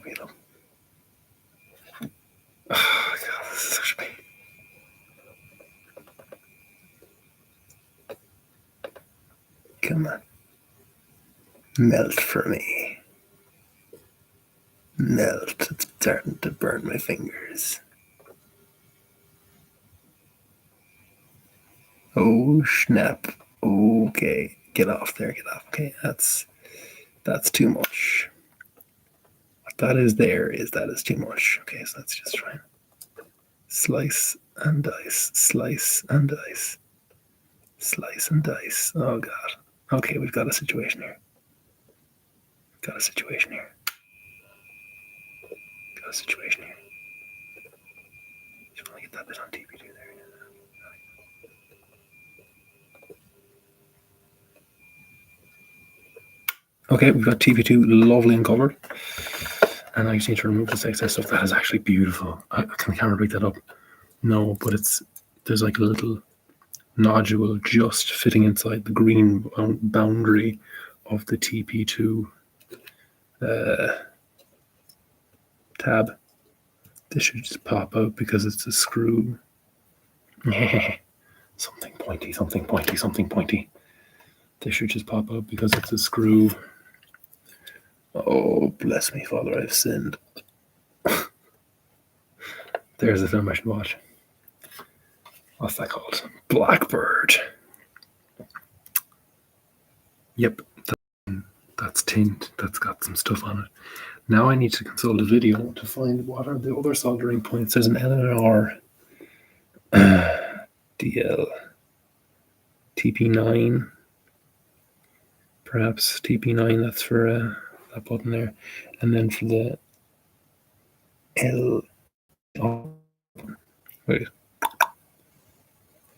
Heat up. Oh, God, this is such a pain. Come on. Melt for me. Melt. It's starting to burn my fingers. Oh, snap. Okay. Get off there. Okay, that's too much. What that is too much. Okay, so let's just try and slice and dice. Slice and dice. Slice and dice. Oh, God. Okay, we've got a situation here. Got a situation here. Just want to get that bit on TP2 there. Okay, we've got TP2 lovely and covered. And I just need to remove this excess stuff. That is actually beautiful. Can the camera pick that up? No, but there's like a little nodule just fitting inside the green boundary of the TP2 tab. This should just pop out because it's a screw. Something pointy. This should just pop out because it's a screw. Oh, bless me, Father, I've sinned. There's the film I should watch. What's that called? Blackbird. Yep, that's tint. That's got some stuff on it. Now I need to consult a video to find what are the other soldering points. There's an LNR DL. TP9. Perhaps TP9, that's for that button there. And then for the L. Oh, wait.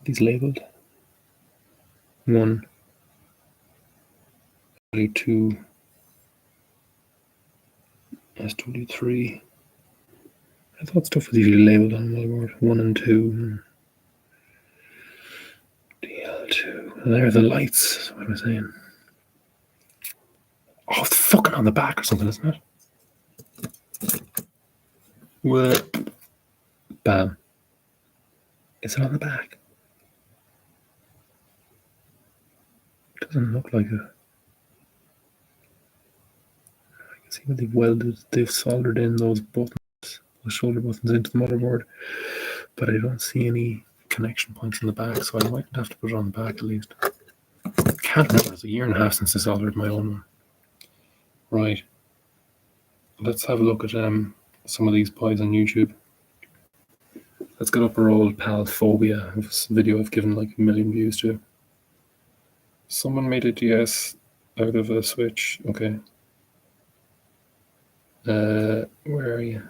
These labeled. 1, 2, S23. I thought stuff was usually labeled on the motherboard. 1 and 2. DL2. And there are the lights. What am I saying? Oh, it's fucking on the back or something, isn't it? What? Bam. Is it on the back? It doesn't look like it. I can see what they've soldered in those buttons, those shoulder buttons into the motherboard, but I don't see any connection points in the back, so I might have to put it on the back at least. I can't remember, it's a year and a half since I soldered my own one. Right. Let's have a look at some of these pies on YouTube. Let's get up our old pal Phobia, this video I've given like 1 million views to. Someone made a DS out of a Switch. Okay. Where are you?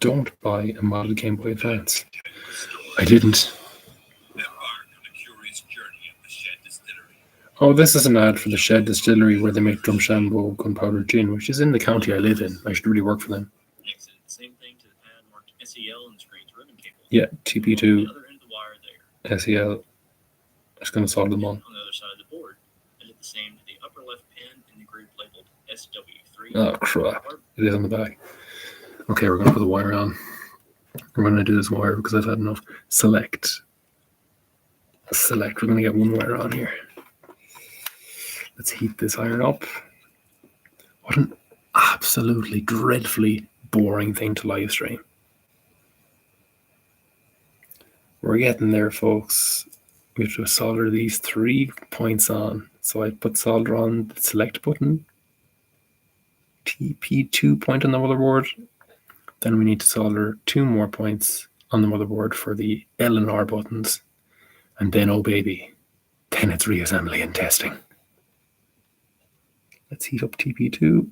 Don't buy a modded Game Boy Advance. I didn't. Oh, this is an ad for the Shed Distillery where they make Drumshanbo gunpowder gin, which is in the county I live in. I should really work for them. Same thing to the pad marked SEL and screen's ribbon cable. Yeah, TP2, The other end of the wire there. SEL. I'm just going to solder them on. On the other side of the board, I did the same to the upper left pin in the group labeled SW3. Oh, crap. It is on the back. Okay, we're going to put the wire on. We're going to do this wire because I've had enough. Select. We're going to get one wire on here. Let's heat this iron up. What an absolutely dreadfully boring thing to live stream. We're getting there, folks. We have to solder these 3 points on. So I put solder on the select button, TP2 point on the motherboard. Then we need to solder 2 more points on the motherboard for the L and R buttons. And then, oh baby, then it's reassembly and testing. Let's heat up TP2.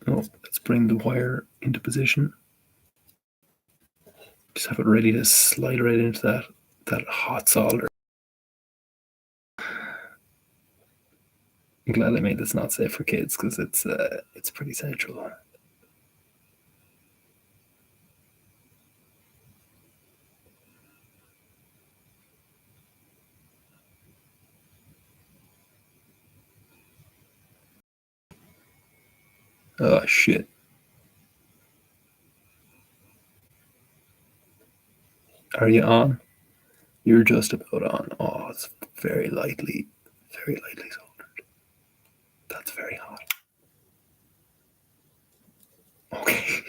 Oh, let's bring the wire into position. Just have it ready to slide right into that hot solder. I'm glad I made this not safe for kids because it's pretty central. Oh shit. Are you on? You're just about on. Oh, it's very lightly soldered. That's very hot. Okay.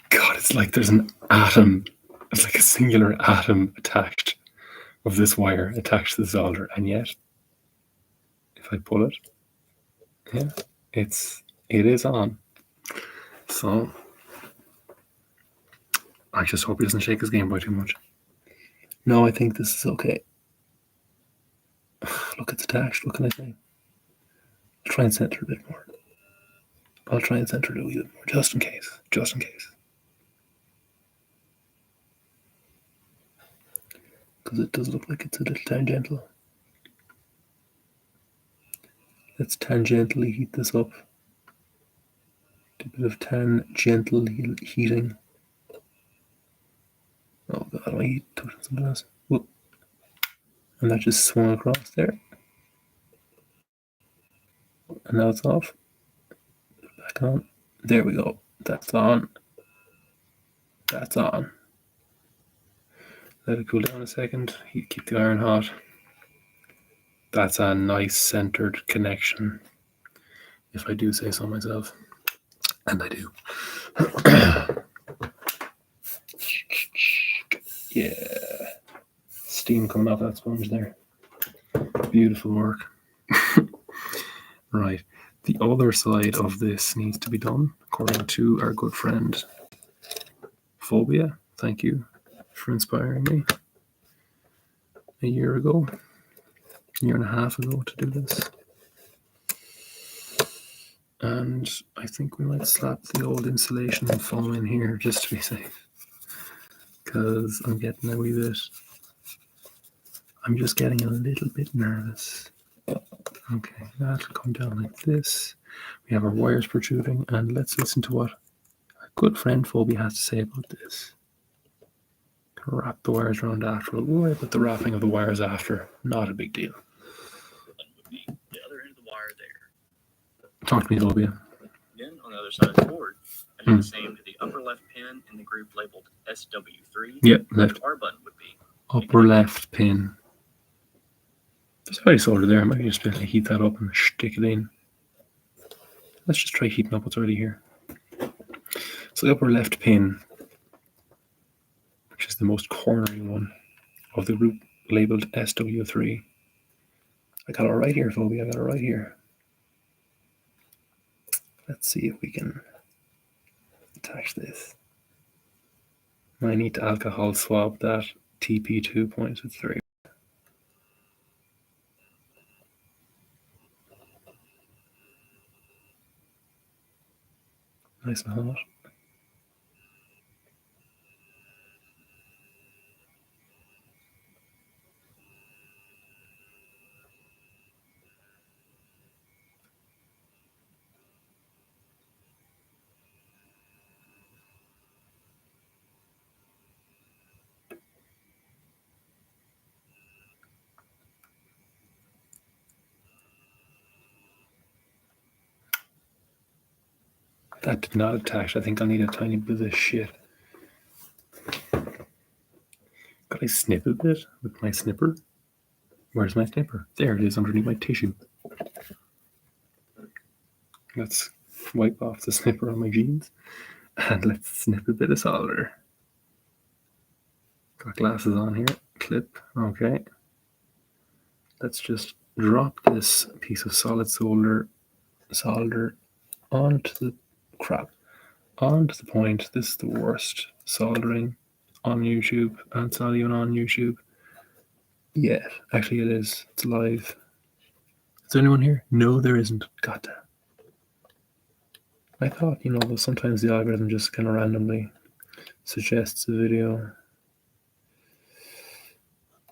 God, it's like there's an atom. It's like a singular atom attached of this wire attached to the solder. And yet, if I pull it, yeah, it is on. So I just hope he doesn't shake his Game Boy too much. No, I think this is okay. Look, it's attached. What can I say? I'll try and center it a bit more. I'll try and center it a wee bit more, just in case. Just in case. Because it does look like it's a little tangential. Let's tangentially heat this up. Do a bit of tangential heating. Oh god, am I touching something else? Whoop. And that just swung across there. And now it's off. Back on. There we go. That's on. That's on. Let it cool down a second. Keep the iron hot. That's a nice centered connection, if I do say so myself. And I do. Yeah. Steam coming off that sponge there. Beautiful work. Right. The other side of this needs to be done, according to our good friend Phobia. Thank you for inspiring me a year ago. year and a half ago to do this. And I think we might slap the old insulation foam in here just to be safe. Because I'm getting a wee bit... I'm just getting a little bit nervous. Okay, that'll come down like this. We have our wires protruding, and let's listen to what our good friend Phobia has to say about this. Wrap the wires around after. We'll worry about the wrapping of the wires after. Not a big deal. Would be the other end of the wire there. Talk to me, Phobia. Then on the other side of the board, I do the same to the upper left pin in the group labeled SW3. Yep, left. The R button would be Upper left pin. There's already solder there. I might just be able to heat that up and stick it in. Let's just try heating up what's already here. So the upper left pin, which is the most cornering one of the group labeled SW3. I got it right here, Phobia. I got it right here. Let's see if we can attach this. I need to alcohol swab that TP2 point at 3. Nice and hot. That did not attach. I think I'll need a tiny bit of this shit. Could I snip a bit with my snipper? Where's my snipper? There it is underneath my tissue. Let's wipe off the snipper on my jeans and let's snip a bit of solder. Got glasses on here. Clip. Okay. Let's just drop this piece of solid solder onto the onto the point. This is the worst soldering on YouTube, and it's not even on YouTube yet. Actually, it is. It's live. Is there anyone here? No, there isn't. Goddamn. I thought, sometimes the algorithm just kind of randomly suggests a video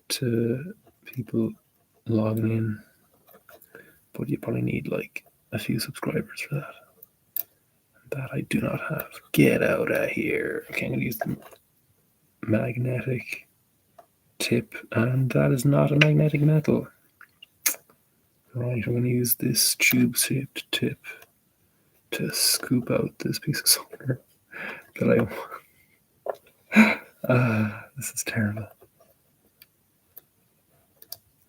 to people logging in, but you probably need like a few subscribers for that. That I do not have. Get out of here. Okay, I'm going to use the magnetic tip, and that is not a magnetic metal. Right, I'm going to use this tube-shaped tip to scoop out this piece of solder that I want. This is terrible.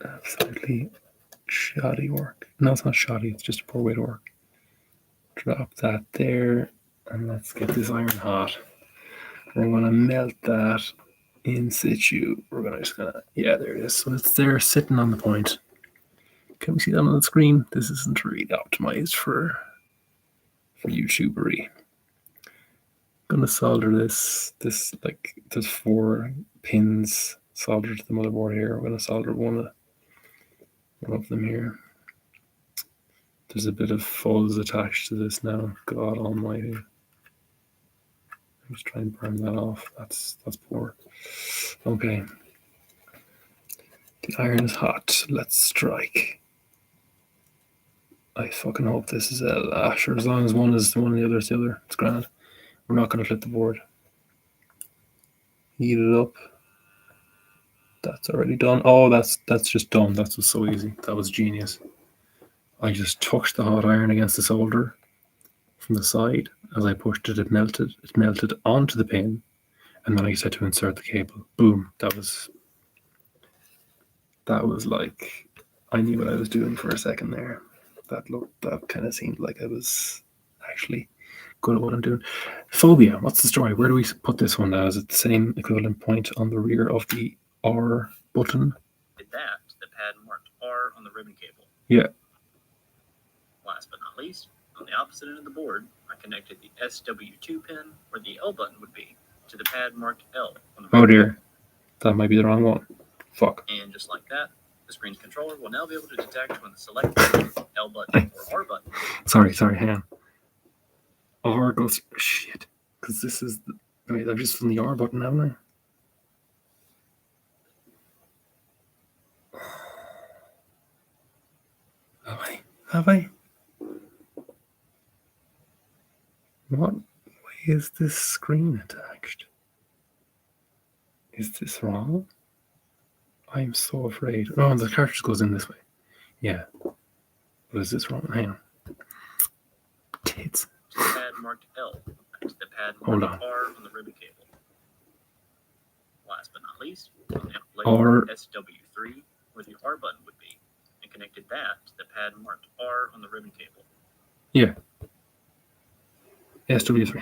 Absolutely shoddy work. No, it's not shoddy, it's just a poor way to work. Drop that there, and let's get this iron hot. We're going to melt that in situ. Yeah, there it is. So it's there sitting on the point. Can we see that on the screen? This isn't really optimized for YouTubery. I'm going to solder this like there's 4 pins soldered to the motherboard here. We're going to solder one of them here. There's a bit of fuzz attached to this now. God almighty. I'm just trying to burn that off. That's poor. Okay. The iron is hot. Let's strike. I fucking hope this is a sure, as long as one is the one and the other is the other. It's grand. We're not going to flip the board. Heat it up. That's already done. Oh, that's just done. That was so easy. That was genius. I just touched the hot iron against the solder from the side. As I pushed it, it melted. It melted onto the pin, and then I just had to insert the cable. Boom. That was like, I knew what I was doing for a second there. That kind of seemed like I was actually good at what I'm doing. Phobia, what's the story? Where do we put this one now? Is it the same equivalent point on the rear of the R button? Did that to the pad marked R on the ribbon cable. Yeah. Last but not least, on the opposite end of the board, I connected the SW2 pin, where the L button would be, to the pad marked L on the ribbon. Oh dear. That might be the wrong one. Fuck. And just like that, The screen's controller will now be able to detect when the select button, L button, or R button. Sorry, hang on. R goes, shit, because this is, wait, I've just done the R button, haven't I? Have I? What way is this screen attached? Is this wrong? I'm so afraid. Oh, the cartridge goes in this way. Yeah. But is this wrong? Hang on. Tits. Pad marked L next to the pad Hold marked on. R on the ribbon cable. Last but not least, on the R. SW3, where the R button would be, and connected that to the pad marked R on the ribbon cable. Yeah. SW3.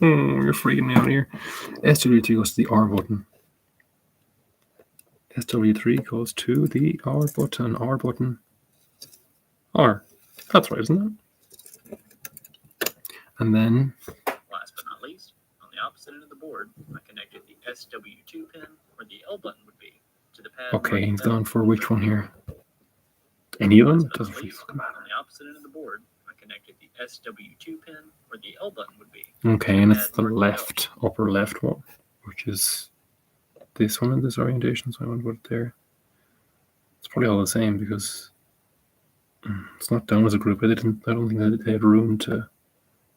You're freaking me out here. SW3 goes to the R button. SW3 goes to the R button. R button. R. That's right, isn't it? And then. Last but not least, on the opposite end of the board, I connected the SW2 pin, where the L button would be, to the pad. Okay, he's gone for which one here? Any of them? Doesn't really fucking matter. On the opposite end of the board, I connected the SW2 pin, where the L button would be. Okay, and it's the left, upper left one, which is this one in this orientation, so I want to put it there. It's probably all the same because it's not down as a group. I don't think that they had room to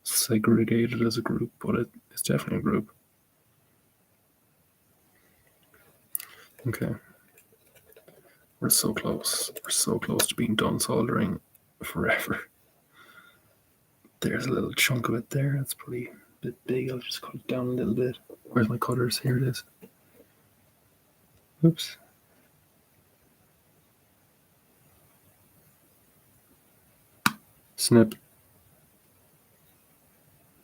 segregate it as a group, but it's definitely a group. Okay. We're so close. We're so close to being done soldering forever. There's a little chunk of it there. It's probably a bit big. I'll just cut it down a little bit. Where's my cutters? Here it is. Oops. Snip.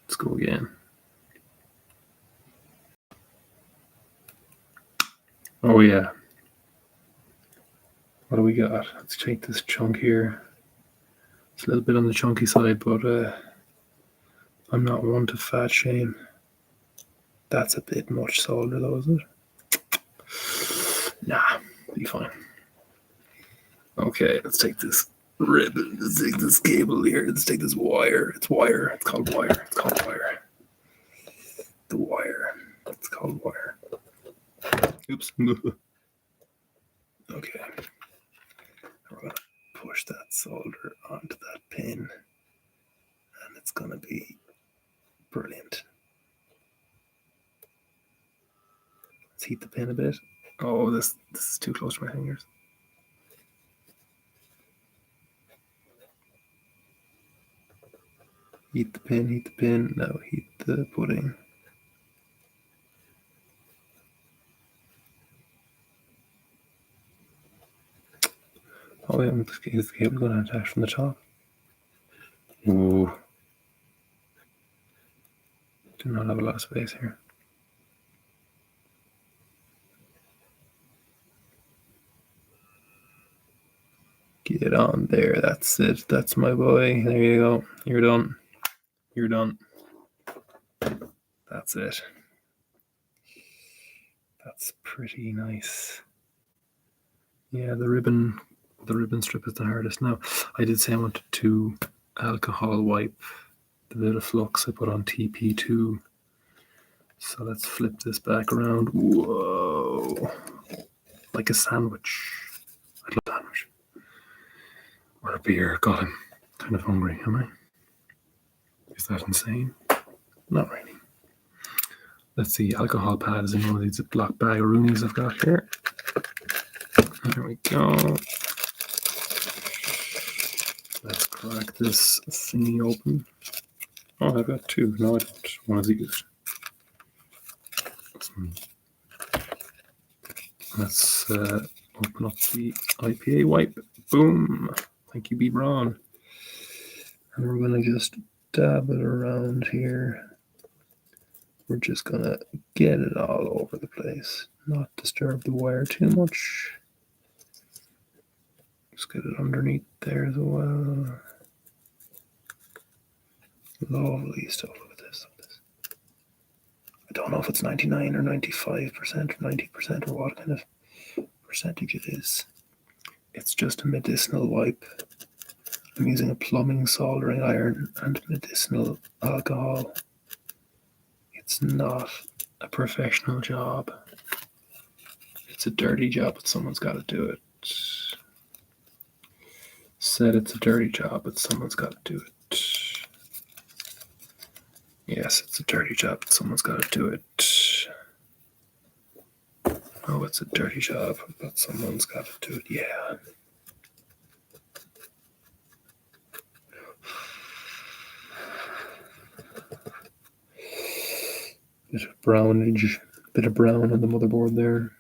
Let's go again. Oh yeah. What do we got? Let's take this chunk here. It's a little bit on the chunky side, but I'm not one to fat shame. That's a bit much solder though, is it? Nah, be fine. Okay, let's take this ribbon. Let's take this cable here. Let's take this wire. It's wire. It's called wire. It's called wire. The wire. It's called wire. Oops. Okay. We're going to push that solder onto that pin, and it's going to be brilliant. Let's heat the pin a bit. Oh, this is too close to my fingers. Heat the pin, now heat the pudding. Oh yeah, is the cable going to attach from the top? Ooh. Do not have a lot of space here. Get on there, that's it. That's my boy. There you go. You're done. You're done. That's it. That's pretty nice. Yeah, the ribbon strip is the hardest. Now, I did say I wanted to alcohol wipe the bit of flux I put on TP2. So let's flip this back around. Whoa. Like a sandwich. I'd love a sandwich. Or a beer. God, I'm kind of hungry, am I? Is that insane? Not really. Let's see, alcohol pad is in one of these black bag-a-roonies I've got here. There we go. Let's crack this thingy open. Oh, I've got two. No, I don't. One is used. Let's open up the IPA wipe. Boom. Thank you, B. Braun. And we're going to just dab it around here. We're just going to get it all over the place. Not disturb the wire too much. Just get it underneath there as well. Lovely stuff. Look at this. I don't know if it's 99 or 95% or 90% or what kind of percentage it is. It's just a medicinal wipe. I'm using a plumbing soldering iron and medicinal alcohol. It's not a professional job. It's a dirty job, but someone's got to do it. Said it's a dirty job, but someone's got to do it. Yes, it's a dirty job, but someone's got to do it. Oh, it's a dirty job, but someone's got to do it. Yeah. Bit of brownage, bit of brown on the motherboard there,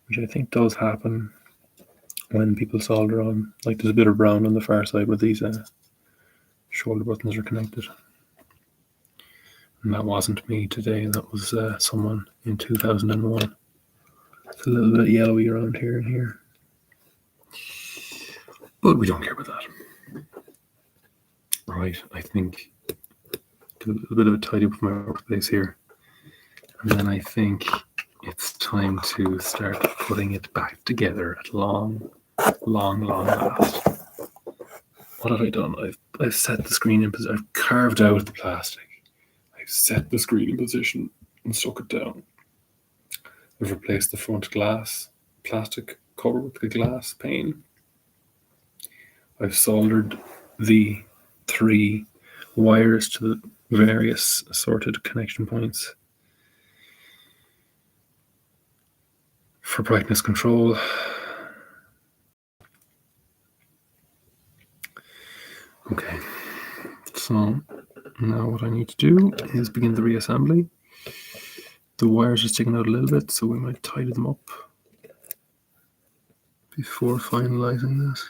which I think does happen when people solder on. Like there's a bit of brown on the far side where these shoulder buttons are connected. And that wasn't me today, that was someone in 2001. It's a little bit yellowy around here and here. But we don't care about that. Right, I think do a little bit of a tidy up of my workplace here. And then I think it's time to start putting it back together at long last. What have I done? I've set the screen in position. I've carved out the plastic. I've set the screen in position and stuck it down. I've replaced the front plastic cover with the glass pane. I've soldered the 3 wires to the various assorted connection points for brightness control. Okay, so now what I need to do is begin the reassembly. The wires are sticking out a little bit, so we might tidy them up before finalizing this.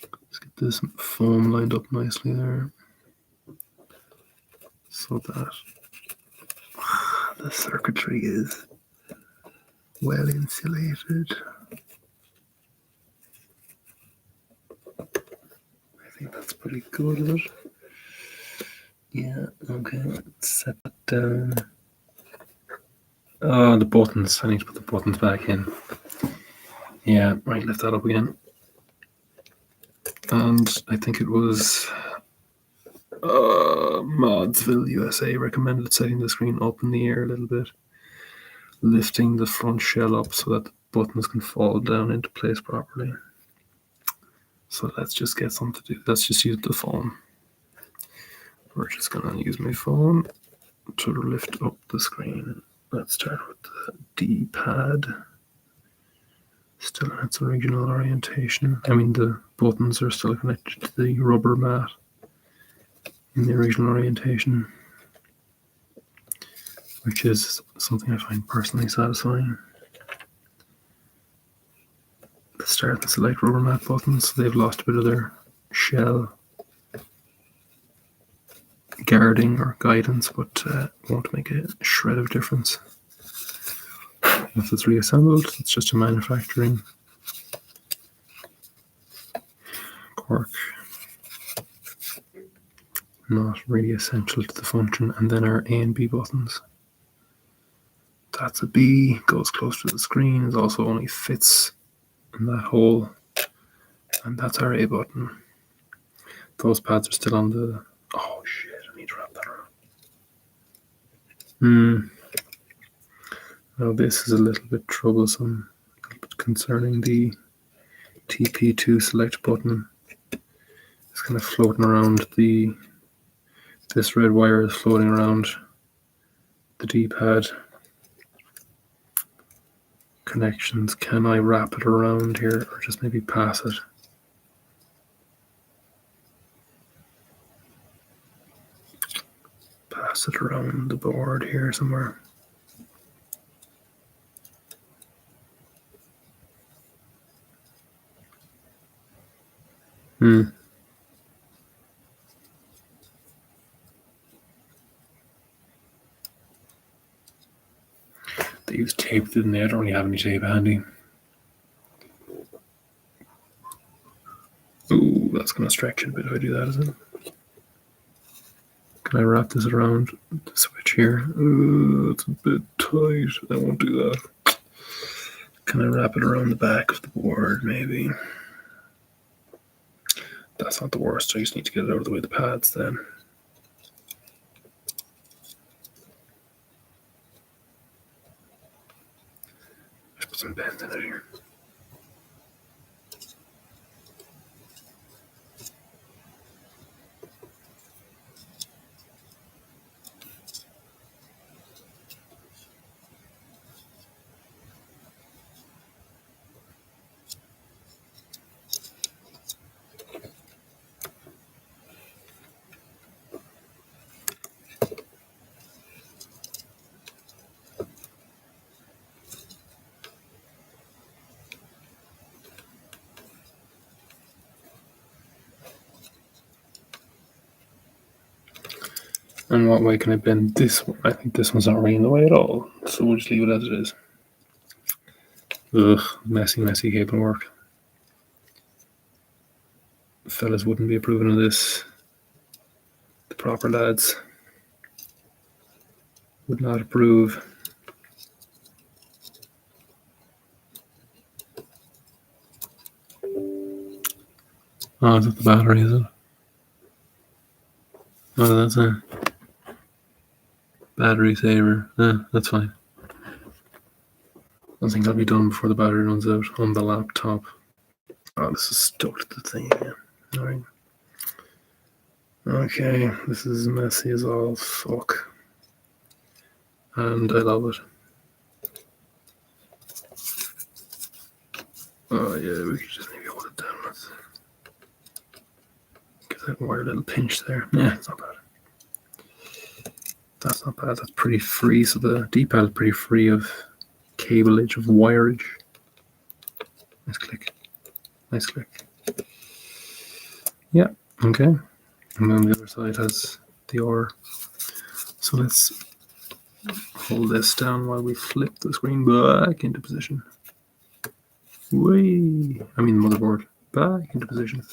Let's get this foam lined up nicely there so that the circuitry is well insulated. I think that's pretty good of it. Yeah, okay, let's set that down. Oh, the buttons. I need to put the buttons back in. Yeah, right, lift that up again. And I think it was ModzvilleUSA recommended setting the screen up in the air a little bit, lifting the front shell up so that the buttons can fall down into place properly. So let's just get something to do. Let's just use the phone. We're just going to use my phone to lift up the screen. Let's start with the D-pad. Still in its original orientation. I mean, the buttons are still connected to the rubber mat in the original orientation, which is something I find personally satisfying. The start and select rubber mat buttons, they've lost a bit of their shell guarding or guidance, but won't make a shred of difference. Once it's reassembled, it's just a manufacturing quirk, not really essential to the function. And then our A and B buttons. That's a B, goes close to the screen, it also only fits in that hole. And that's our A button. Those pads are still on the... Oh shit, I need to wrap that around. Now this is a little bit troublesome, a little bit concerning. The TP2 select button is kind of floating around this red wire is floating around the D-pad connections. Can I wrap it around here or just maybe pass it? Pass it around the board here somewhere. They use tape, didn't they? I don't really have any tape handy. Ooh, that's going to stretch it a bit if I do that, is it? Can I wrap this around the switch here? Ooh, it's a bit tight. I won't do that. Can I wrap it around the back of the board, maybe? That's not the worst. I just need to get it out of the way of the pads then. Let's put some bends in it here. And what way can I bend this one? I think this one's not really in the way at all. So we'll just leave it as it is. Ugh, messy cable work. Fellas wouldn't be approving of this. The proper lads would not approve. Oh, is that the battery, is it? Oh, that's a battery saver. That's fine. I think I'll be done before the battery runs out on the laptop. Oh, this is stuck to the thing again. Alright. Okay, this is messy as all fuck. And I love it. Oh yeah, we could just maybe hold it down. Let's get that wire little pinch there. Yeah, it's not bad. That's not bad. That's pretty free. So the D-pad is pretty free of cableage, of wireage. Nice click. Nice click. Yeah, okay. And then the other side has the OR. So let's hold this down while we flip the screen back into position. Way. I mean, the motherboard back into position.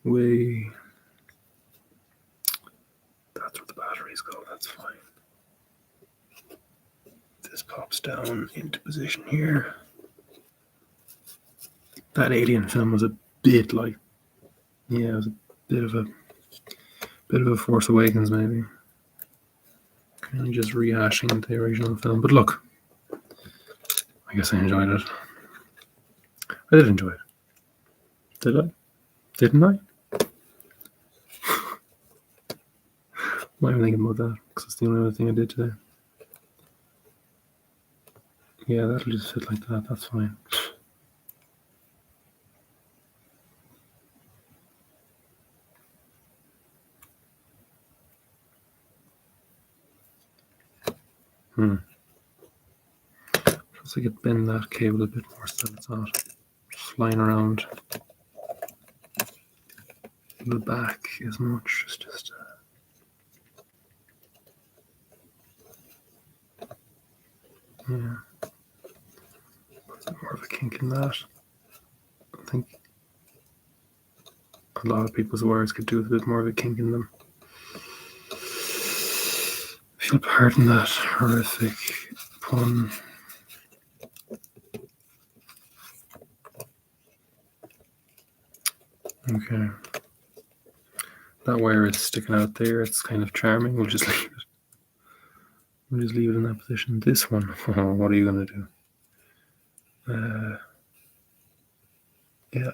Way. That's where the batteries go. That's fine. This pops down into position here. That alien film was a bit like, yeah, it was a bit of a Force Awakens maybe. Kind of just rehashing the original film, but look, I guess I enjoyed it. I did enjoy it. Did I? Didn't I? Why am I thinking about that? Because it's the only other thing I did today. Yeah, that'll just fit like that. That's fine. So I could bend that cable a bit more so it's not flying around the back as much. It's just yeah, put a bit more of a kink in that. I think a lot of people's wires could do with a bit more of a kink in them. If you'll pardon that horrific pun. Okay. That wire is sticking out there. It's kind of charming. We'll just leave it. We'll just leave it in that position. This one, oh, what are you going to do? Yeah,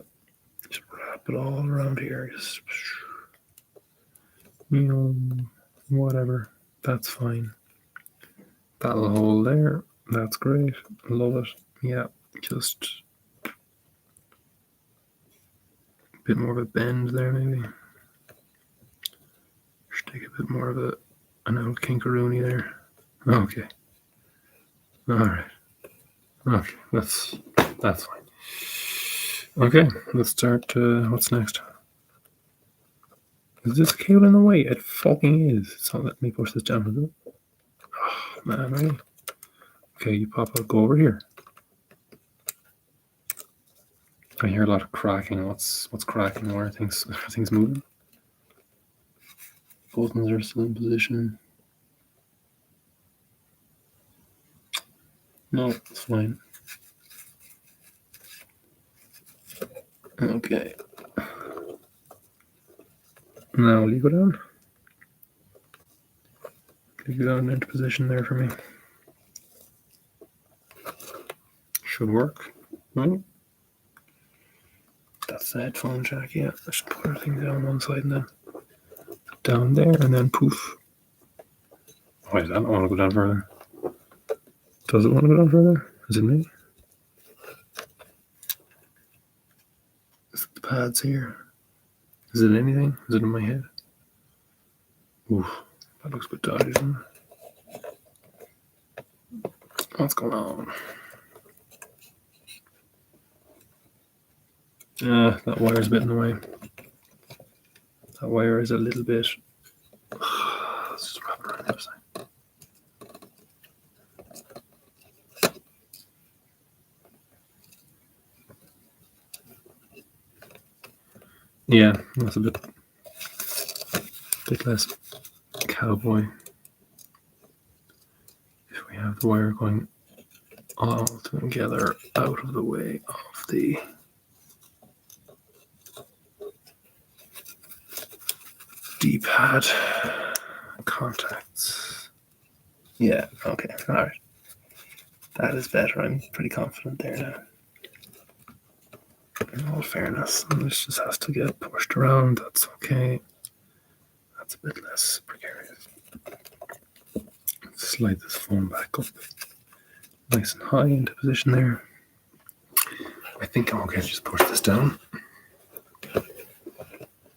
just wrap it all around here. Just, whatever. That's fine. That'll hold there. That's great. Love it. Yeah, just a bit more of a bend there, maybe. Just take a bit more of an old kinkaroony there. Okay. All right. Okay, that's fine. Okay, let's start. What's next? Is this cable in the way? It fucking is. It's not letting me push this down, is it? Oh, man, really? Okay, you pop out. Go over here. I hear a lot of cracking. What's cracking? Where are things moving? Buttons are still in position. No, it's fine. Okay. Now will you go down? Can you go down into position there for me? Should work, right? That's the headphone jack, yeah. I should put everything down one side and then down there and then poof. Why does that not want to go down further? Does it want to go down further? Is it me? Is it the pads here? Is it anything? Is it in my head? Oof, that looks a bit dodgy, doesn't it? What's going on? That wire's a bit in the way. That wire is a little bit. Let's just wrap it around the other side. Yeah, that's a bit less cowboy. If we have the wire going all together out of the way of the D-pad contacts. Yeah, okay, all right. That is better. I'm pretty confident there now. In all fairness, this just has to get pushed around. That's okay. That's a bit less precarious. Slide this phone back up nice and high into position there. I think I'm okay to just push this down. I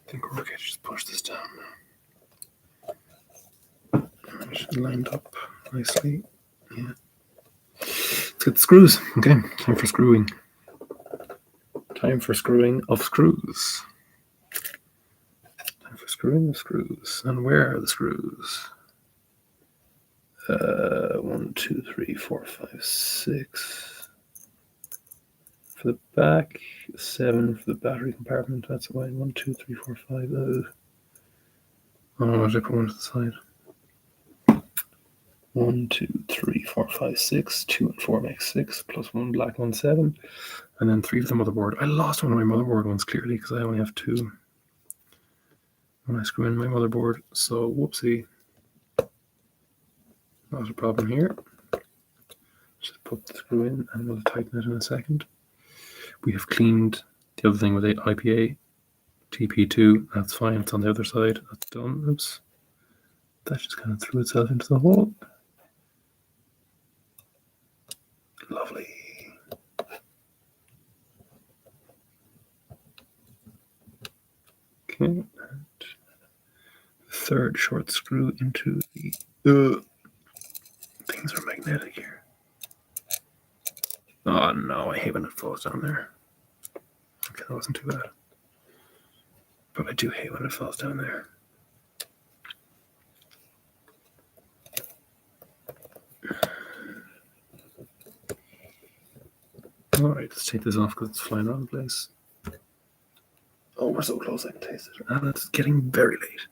think we're okay to just push this down. It should lined up nicely. Yeah. Let's get the screws. Okay, time for screwing. Time for screwing of screws. Time for screwing of screws. And where are the screws? 1, 2, 3, 4, 5, 6. For the back, 7 for the battery compartment. That's why 1, 2, 3, 4, 5. Oh, did I put one to the side? 1, 2, 3, 4, 5, 6. 2 and 4 makes 6, plus 1 black, 1, 7. And then 3 for the motherboard. I lost one of my motherboard ones clearly because I only have 2 when I screw in my motherboard. So, whoopsie. Not a problem here. Just put the screw in and we'll tighten it in a second. We have cleaned the other thing with IPA. TP2, that's fine. It's on the other side. That's done. Oops. That just kind of threw itself into the hole. Lovely. Okay. Third short screw into the. Things are magnetic here. Oh no, I hate when it falls down there. Okay, that wasn't too bad. But I do hate when it falls down there. Alright, let's take this off because it's flying around the place. Oh, we're so close, I can taste it. And it's getting very late.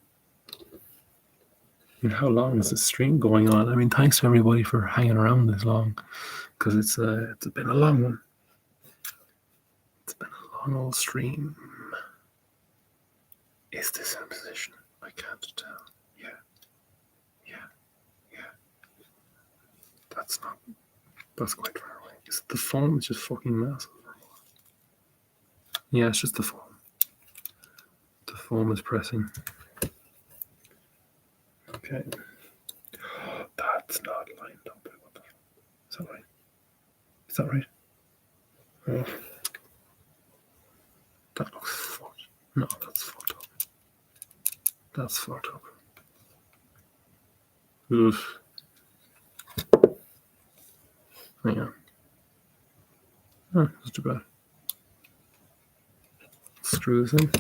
I mean, how long is this stream going on? I mean, thanks to everybody for hanging around this long, because it's been a long one. It's been a long old stream. Is this in position? I can't tell. Yeah. That's quite far away. Is it the foam? It's just fucking massive. Yeah, it's just the foam. The foam is pressing. Okay. That's not lined up. What the fuck? Is that right? Is that right? Oh. That looks fucked. No, that's fucked up. That's fucked up. Oof. Hang on. Oh, that's too bad. Screw this in.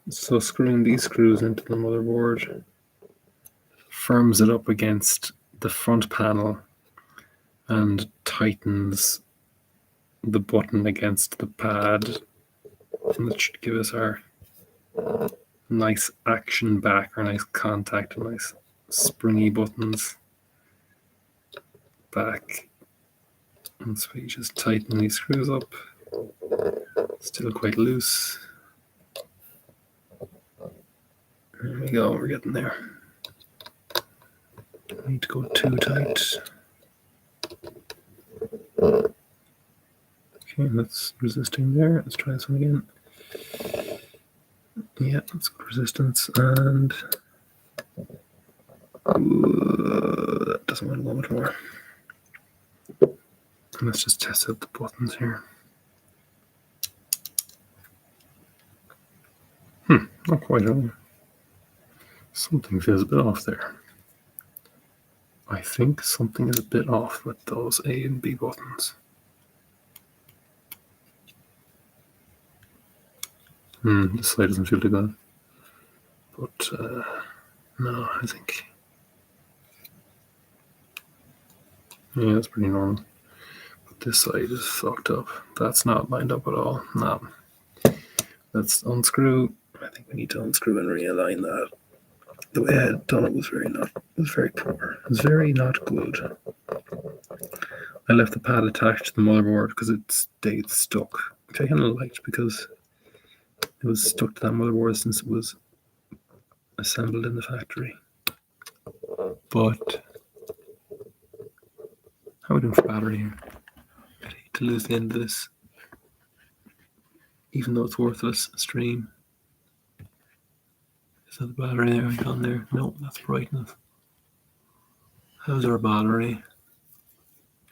So screwing these screws into the motherboard firms it up against the front panel and tightens the button against the pad. And that should give us our nice action back, or nice contact, nice springy buttons back. And so you just tighten these screws up. Still quite loose. There we go, we're getting there. Don't need to go too tight. Okay, that's resisting there. Let's try this one again. Yeah, that's good resistance, and that doesn't want to go much more. And let's just test out the buttons here. Not quite wrong. Something feels a bit off there. I think something is a bit off with those A and B buttons. This side doesn't feel too good. But no, I think, yeah, that's pretty normal. But this side is fucked up. That's not lined up at all. No. Let's unscrew. I think we need to unscrew and realign that. The way I had done it was very poor. It was very not good. I left the pad attached to the motherboard because it stayed stuck, which I kind of liked because it was stuck to that motherboard since it was assembled in the factory. But how are we doing for battery here? I'd hate to lose the end of this, even though it's worthless stream. Is that the battery there? On there? No, that's brightness. How's our battery?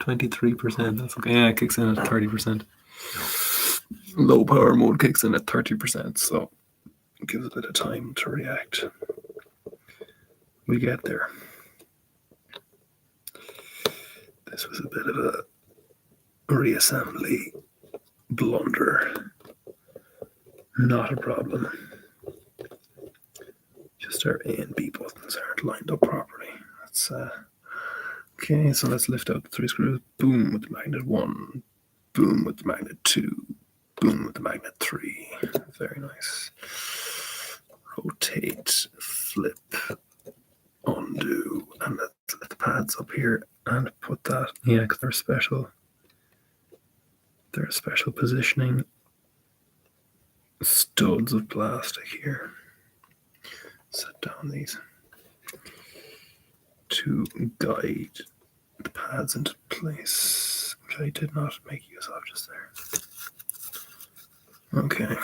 23%. That's okay. Yeah, it kicks in at 30%. Low power mode kicks in at 30%, so it gives it a bit of time to react. We get there. This was a bit of a reassembly blunder. Not a problem. Just our A and B buttons aren't lined up properly. That's okay, so let's lift out the 3 screws. Boom with the magnet 1. Boom with the magnet 2. Boom with the magnet 3. Very nice. Rotate, flip, undo, and let's let the pads up here and put that. Yeah, because they're special. They're special positioning studs of plastic here. Set down these to guide the pads into place, which I did not make use of just there. Okay.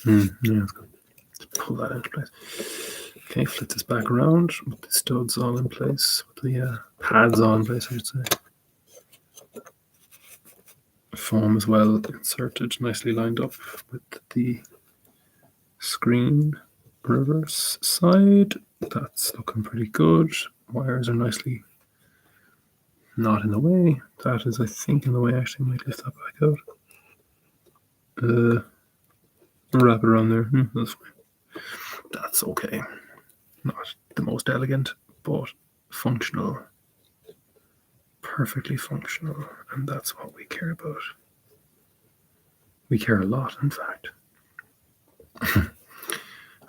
Yeah, that's good. Let's pull that into place. Okay, flip this back around with the studs all in place, with the pads all in place, I should say. Foam as well inserted, nicely lined up with the screen reverse side. That's looking pretty good. Wires are nicely not in the way. That is, I think, in the way. Actually, might lift that back out. Wrap it around there. That's fine. That's okay. Not the most elegant, but functional. Perfectly functional, and that's what we care about. We care a lot, in fact. How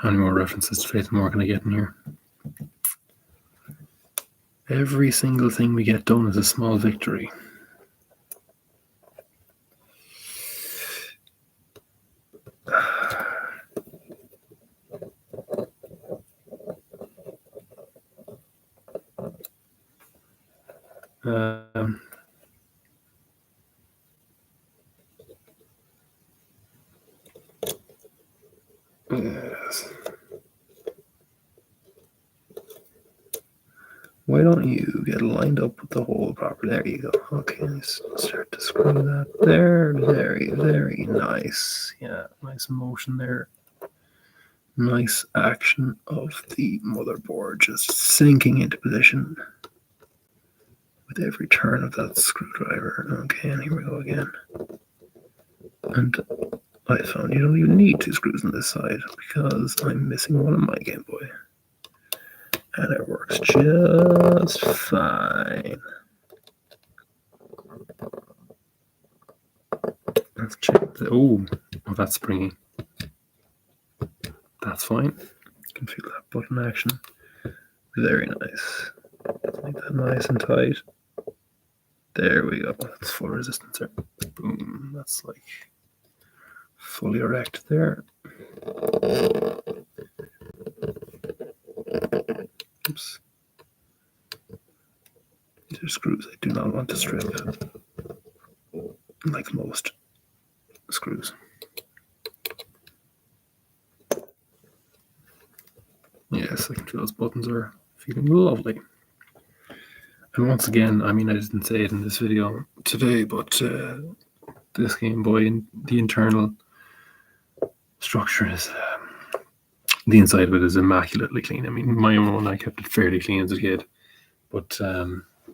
many more references to Faith and More can I get in here? Every single thing we get done is a small victory. Yes. Why don't you get lined up with the hole properly? There you go. Okay, let's start to screw that there. Very, very nice. Yeah, nice motion there. Nice action of the motherboard just sinking into position with every turn of that screwdriver. Okay, and here we go again. And I found you don't even need 2 screws on this side because I'm missing one on my Game Boy. And it works just fine. Let's check. Oh, that's springy. That's fine. You can feel that button action. Very nice. Make that nice and tight. There we go. That's full resistance there. Boom. That's like fully erect there. Oops. These are screws I do not want to strip, like most screws. Yes, I can feel those buttons are feeling lovely. And once again, I mean, I didn't say it in this video today, but this Game Boy, and the internal structure is, the inside of it is immaculately clean. I mean, my own, I kept it fairly clean as a kid, but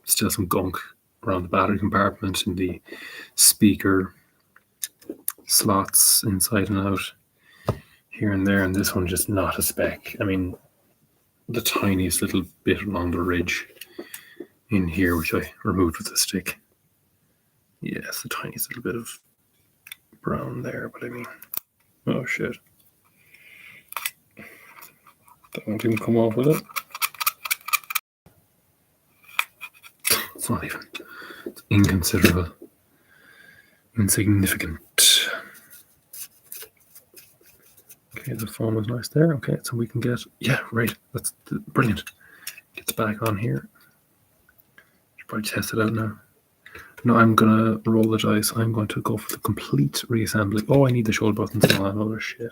still some gunk around the battery compartment and the speaker slots inside and out here and there, and this one just not a speck. I mean, the tiniest little bit along the ridge in here, which I removed with a stick. Yes, the tiniest little bit of brown there, but I mean, oh shit. That won't even come off with it. It's not even, it's inconsiderable, insignificant. Okay, the foam is nice there. Okay, so we can get, yeah, right, that's brilliant. Gets back on here. Should probably test it out now. No, I'm gonna roll the dice. I'm going to go for the complete reassembly. Oh, I need the shoulder buttons and all that other shit.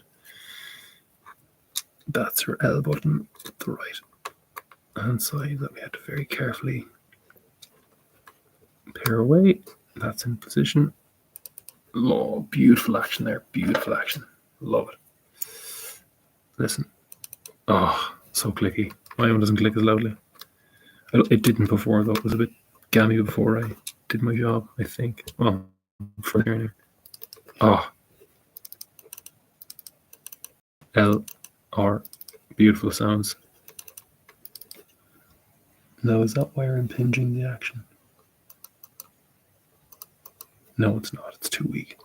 That's her L button, the right hand side that we have to very carefully pair away. That's in position. Oh, beautiful action there. Beautiful action. Love it. Listen. Oh, so clicky. My own doesn't click as loudly. It didn't before, though. It was a bit gammy before I did my job, I think. Well, for learning. Oh. L, R. Beautiful sounds. Now, is that wire impinging the action? No, it's not. It's too weak.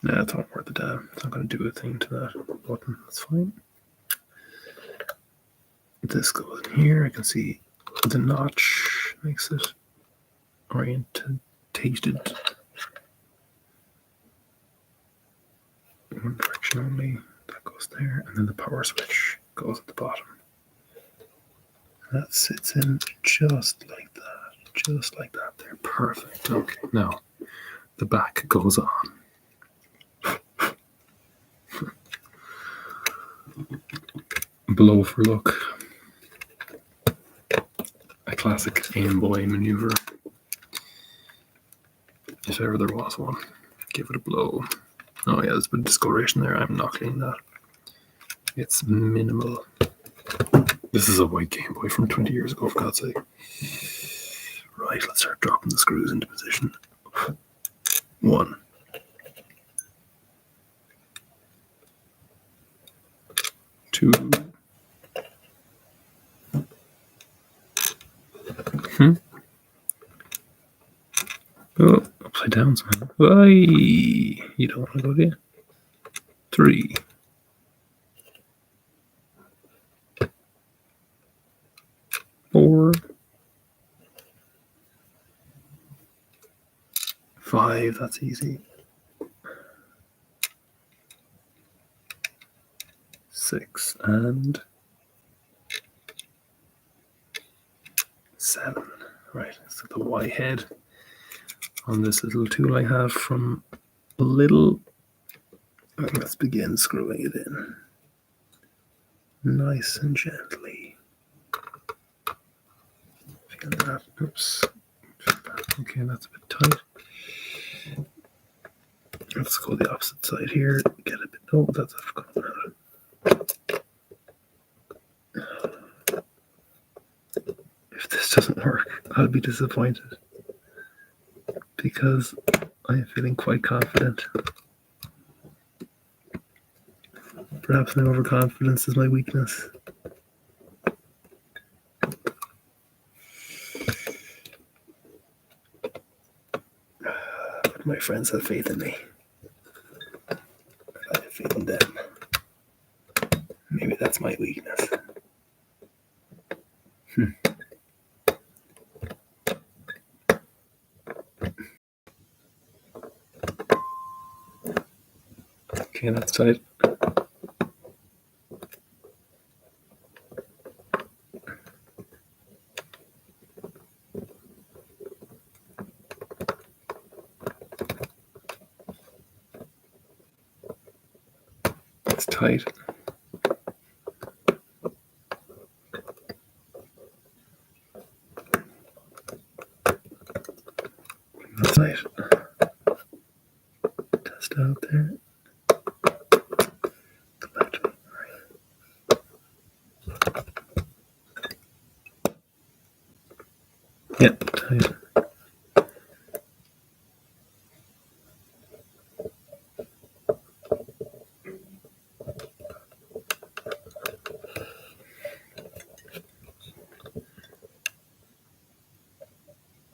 Nah, it's not worth the damn. It's not going to do a thing to that button. That's fine. This goes in here. I can see the notch makes it orientated. One direction only. That goes there. And then the power switch goes at the bottom. That sits in just like that. Just like that there. Perfect. Okay. Now, the back goes on. Blow for look. A classic Game Boy maneuver. If ever there was one. Give it a blow. Oh yeah, there's a bit of discoloration there. I'm not cleaning that. It's minimal. This is a white Game Boy from 20 years ago, for God's sake. Right, let's start dropping the screws into position. 1. 2. Oh, upside down somehow. You don't want to go there. 3. 4. 5, that's easy. 6 and 7. Right, so the Y head on this little tool I have from Lidl. Let's begin screwing it in. Nice and gently. Feel that. Oops. Okay, that's a bit tight. Let's go the opposite side here. Get a bit. Oh, that's coming out. If this doesn't work, I'll be disappointed because I am feeling quite confident. Perhaps my overconfidence is my weakness. But My friends have faith in me. I have faith in them. Maybe that's my weakness. Okay, that's tight. It's tight. That's tight. Test out there. Come back to me. Yeah, tight.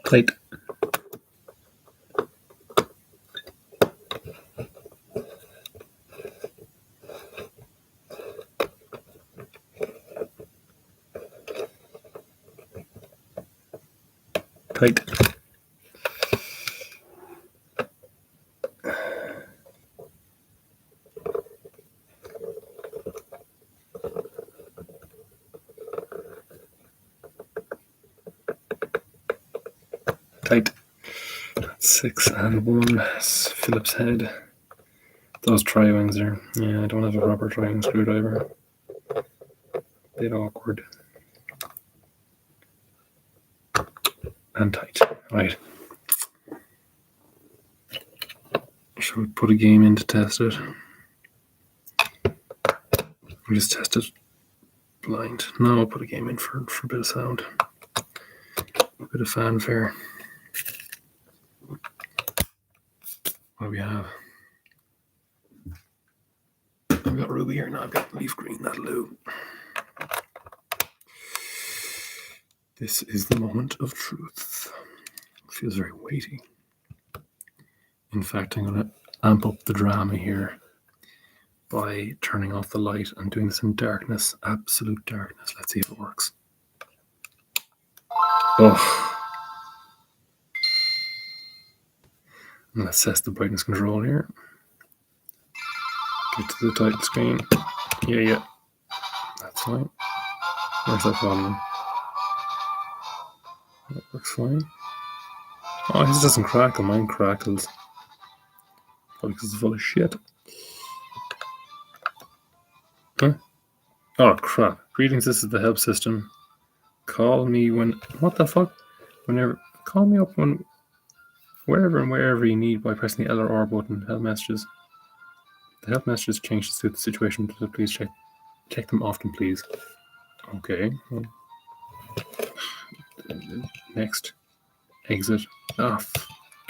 Tight. Tight. Tight. 6 and 1. Phillips head. Those tri-wings there. Yeah, I don't have a proper tri-wing screwdriver. Bit awkward. And tight. Right. Should we put a game in to test it? We just test it blind. No, I'll put a game in for a bit of sound. A bit of fanfare. What do we have? I've got ruby here now. I've got leaf green. That'll do. This is the moment of truth. It feels very weighty. In fact, I'm going to amp up the drama here by turning off the light and doing this in darkness, absolute darkness. Let's see if it works. Oh. And let's test the brightness control here. Get to the title screen. Yeah. That's fine. Where's that volume? That works fine. Oh, this doesn't crackle. Mine crackles. Probably because it's full of shit. Huh? Oh, crap. Greetings, this is the help system. Call me when... What the fuck? Whenever... Call me up when... Wherever and wherever you need by pressing the L or R button. Help messages. The help messages change to suit the situation, so please check them often, please. Okay. Next. Exit. Oh,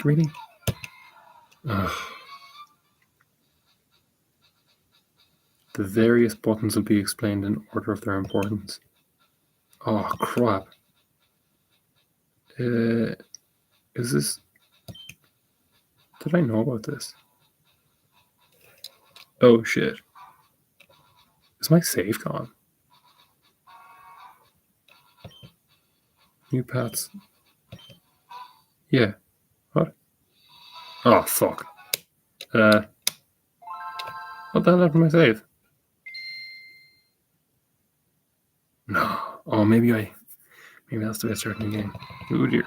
really? The various buttons will be explained in order of their importance. Oh, crap. Is this... Did I know about this? Oh, shit. Is my save gone? New paths. Yeah. What? Oh, fuck. What the hell happened to my save? No. Oh, maybe that's the way I start a new game. Oh, dear.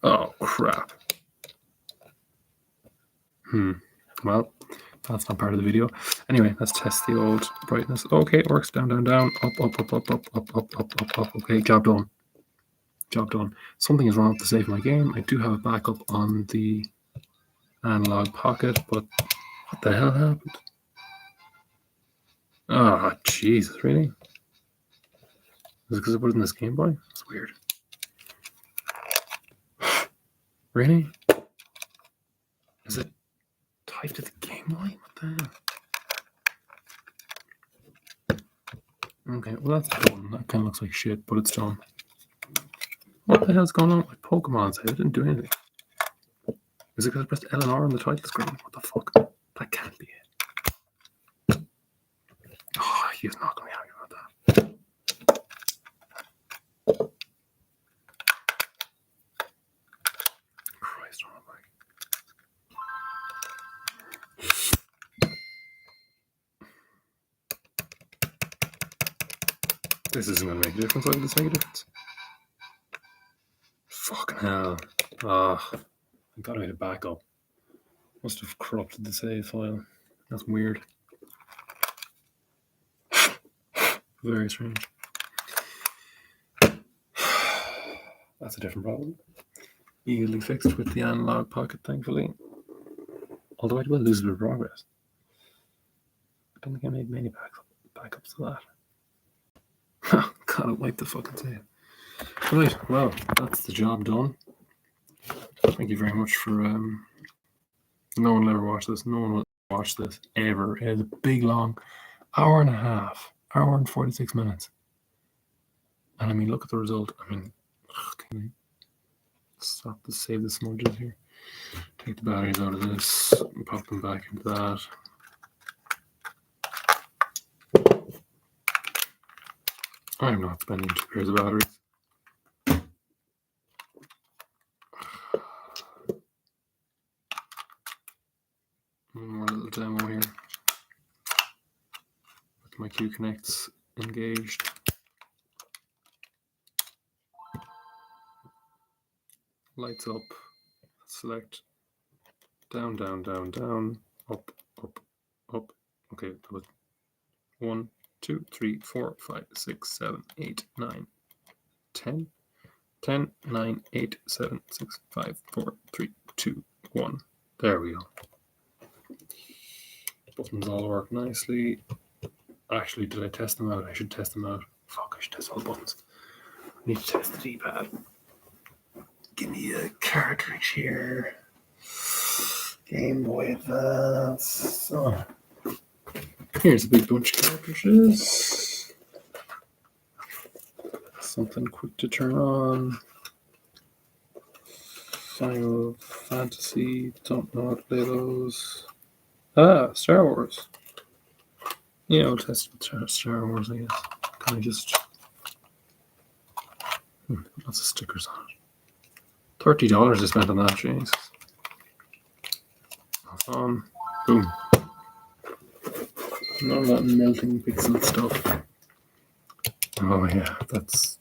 Oh, crap. Well, that's not part of the video. Anyway, let's test the old brightness. Okay, it works. Down, up. Okay, job done. Something is wrong with the save of my game. I do have a backup on the analog pocket, but what the hell happened? Oh, Jesus, really? Is it because I put it in this Game Boy? That's weird. Really? Is it tied to the Game Boy? What the hell? Okay, well that's done. That kind of looks like shit, but it's done. What the hell's going on with my Pokemon save? I didn't do anything. Is it because I pressed L and R on the title screen? What the fuck? That can't be it. Oh, he's not going to be happy about that. Christ almighty. This isn't going to make a difference. Why would this make a difference? Fucking hell. I got to make it back up. Must have corrupted the save file. That's weird. Very strange. That's a different problem. Easily fixed with the analog pocket, thankfully. Although I will lose a bit of progress. I don't think I made many backups to that. Gotta wipe the fucking save. Right, well, that's the job done. Thank you very much for no one will ever watch this. No one will watch this ever. It is a big long hour and a half, hour and 46 minutes. And I mean, look at the result. I mean, can we stop to save the smudges here? Take the batteries out of this and pop them back into that. I'm not spending 2 pairs of batteries. One more little demo here. With my Q connects engaged. Lights up. Select down, down, down, down, up, up, up. Okay, that was 1, 2, 3, 4, 5, 6, 7, 8, 9, 10. 10, 9, 8, 7, 6, 5, 4, 3, 2, 1. There we go. Buttons all work nicely. Actually, did I test them out? I should test them out. Fuck, I should test all the buttons. I need to test the D-pad. Give me a cartridge here. Game Boy Advance. Oh. Here's a big bunch of cartridges. Something quick to turn on. Final Fantasy. Don't know how to play those. Star Wars. Yeah, we'll test Star Wars, I guess. Can I just... lots of stickers on it. $30 I spent on that, jeez. Boom. None of that melting pixel stuff. Oh yeah, that's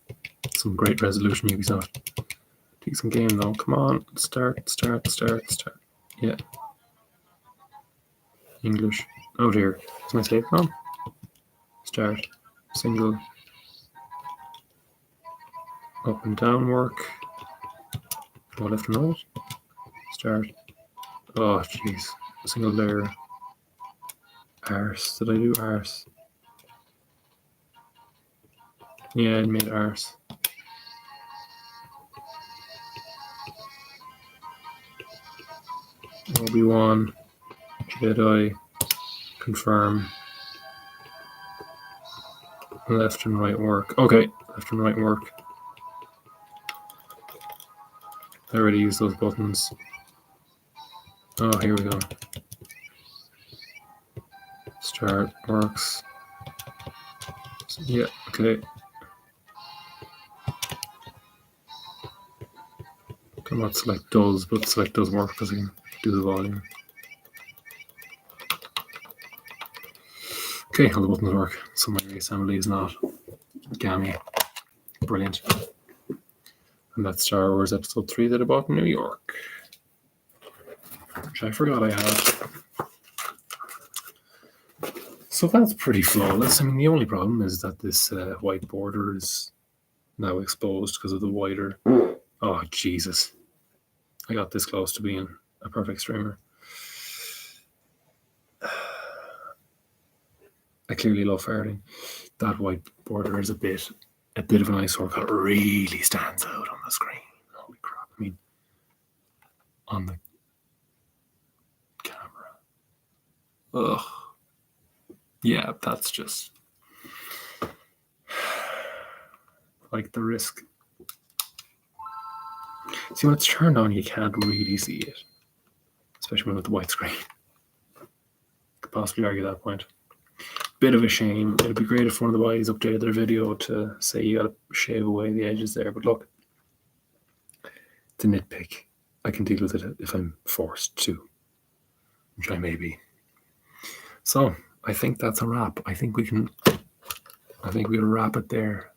some great resolution, Ubisoft. Decent game though. Come on, start. Yeah. English. Oh dear. Is my save on? Start. Single. Up and down work. Go left and right. Start. Oh jeez. Single layer. Arse. Did I do arse? Yeah, I made arse. Obi-Wan. Jedi. Confirm. Left and right work. Okay, left and right work. I already used those buttons. Oh, here we go. Start works. Yeah, okay. Don't not select does, but select does work because I can do the volume. Okay, all the buttons work. So my reassembly is not gammy. Brilliant. And that's Star Wars Episode 3 that I bought in New York. Which I forgot I had. So that's pretty flawless. I mean, the only problem is that this white border is now exposed because of the wider... Oh, Jesus. I got this close to being a perfect streamer. I clearly love farting. That white border is a bit of an eyesore because it really stands out on the screen. Holy crap. I mean, on the camera. Ugh. Yeah, that's just like the risk. See, when it's turned on, you can't really see it. especially with the white screen. Could possibly argue that point. Bit of a shame. It'd be great if one of the boys updated their video to say you gotta shave away the edges there, but look, it's a nitpick. I can deal with it if I'm forced to, which I may be. So I think that's a wrap. I think we'll wrap it there.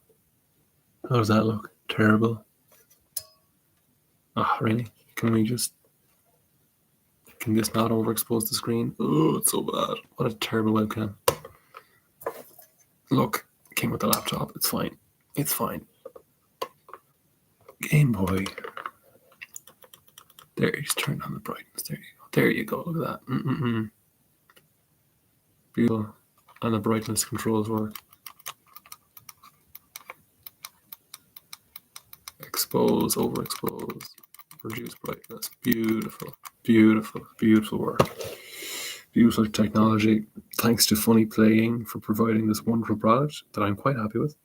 How does that look? Terrible. Ah, really? Can this not overexpose the screen? Oh, it's so bad. What a terrible webcam. Look, came with the laptop. It's fine. It's fine. Game Boy. There, just turned on the brightness. There you go. There you go. Look at that. Beautiful. And the brightness controls work. Expose, overexpose, reduce brightness. Beautiful, beautiful, beautiful work. Beautiful technology. Thanks to Funny Playing for providing this wonderful product that I'm quite happy with.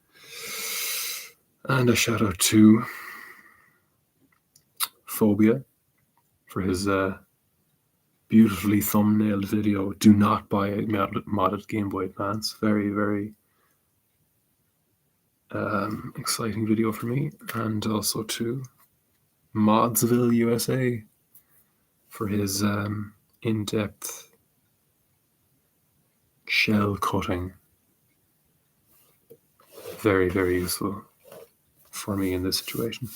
And a shout out to Phobia for his beautifully thumbnailed video. Do not buy a modded Game Boy Advance. Very, very exciting video for me. And also to ModzvilleUSA for his in-depth shell cutting. Very, very useful for me in this situation.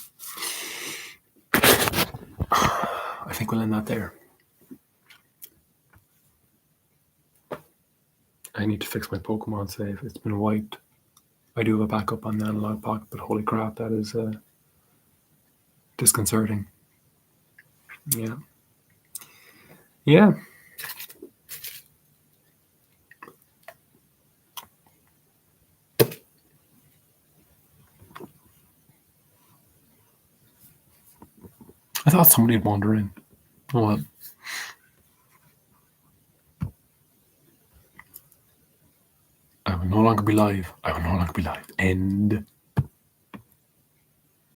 I think we'll end that there. I need to fix my Pokemon save. It's been wiped. I do have a backup on the Analog Pocket, but holy crap, that is disconcerting. Yeah. Yeah. I thought somebody would wander in. Oh well. I will no longer be live. I will no longer be live. End.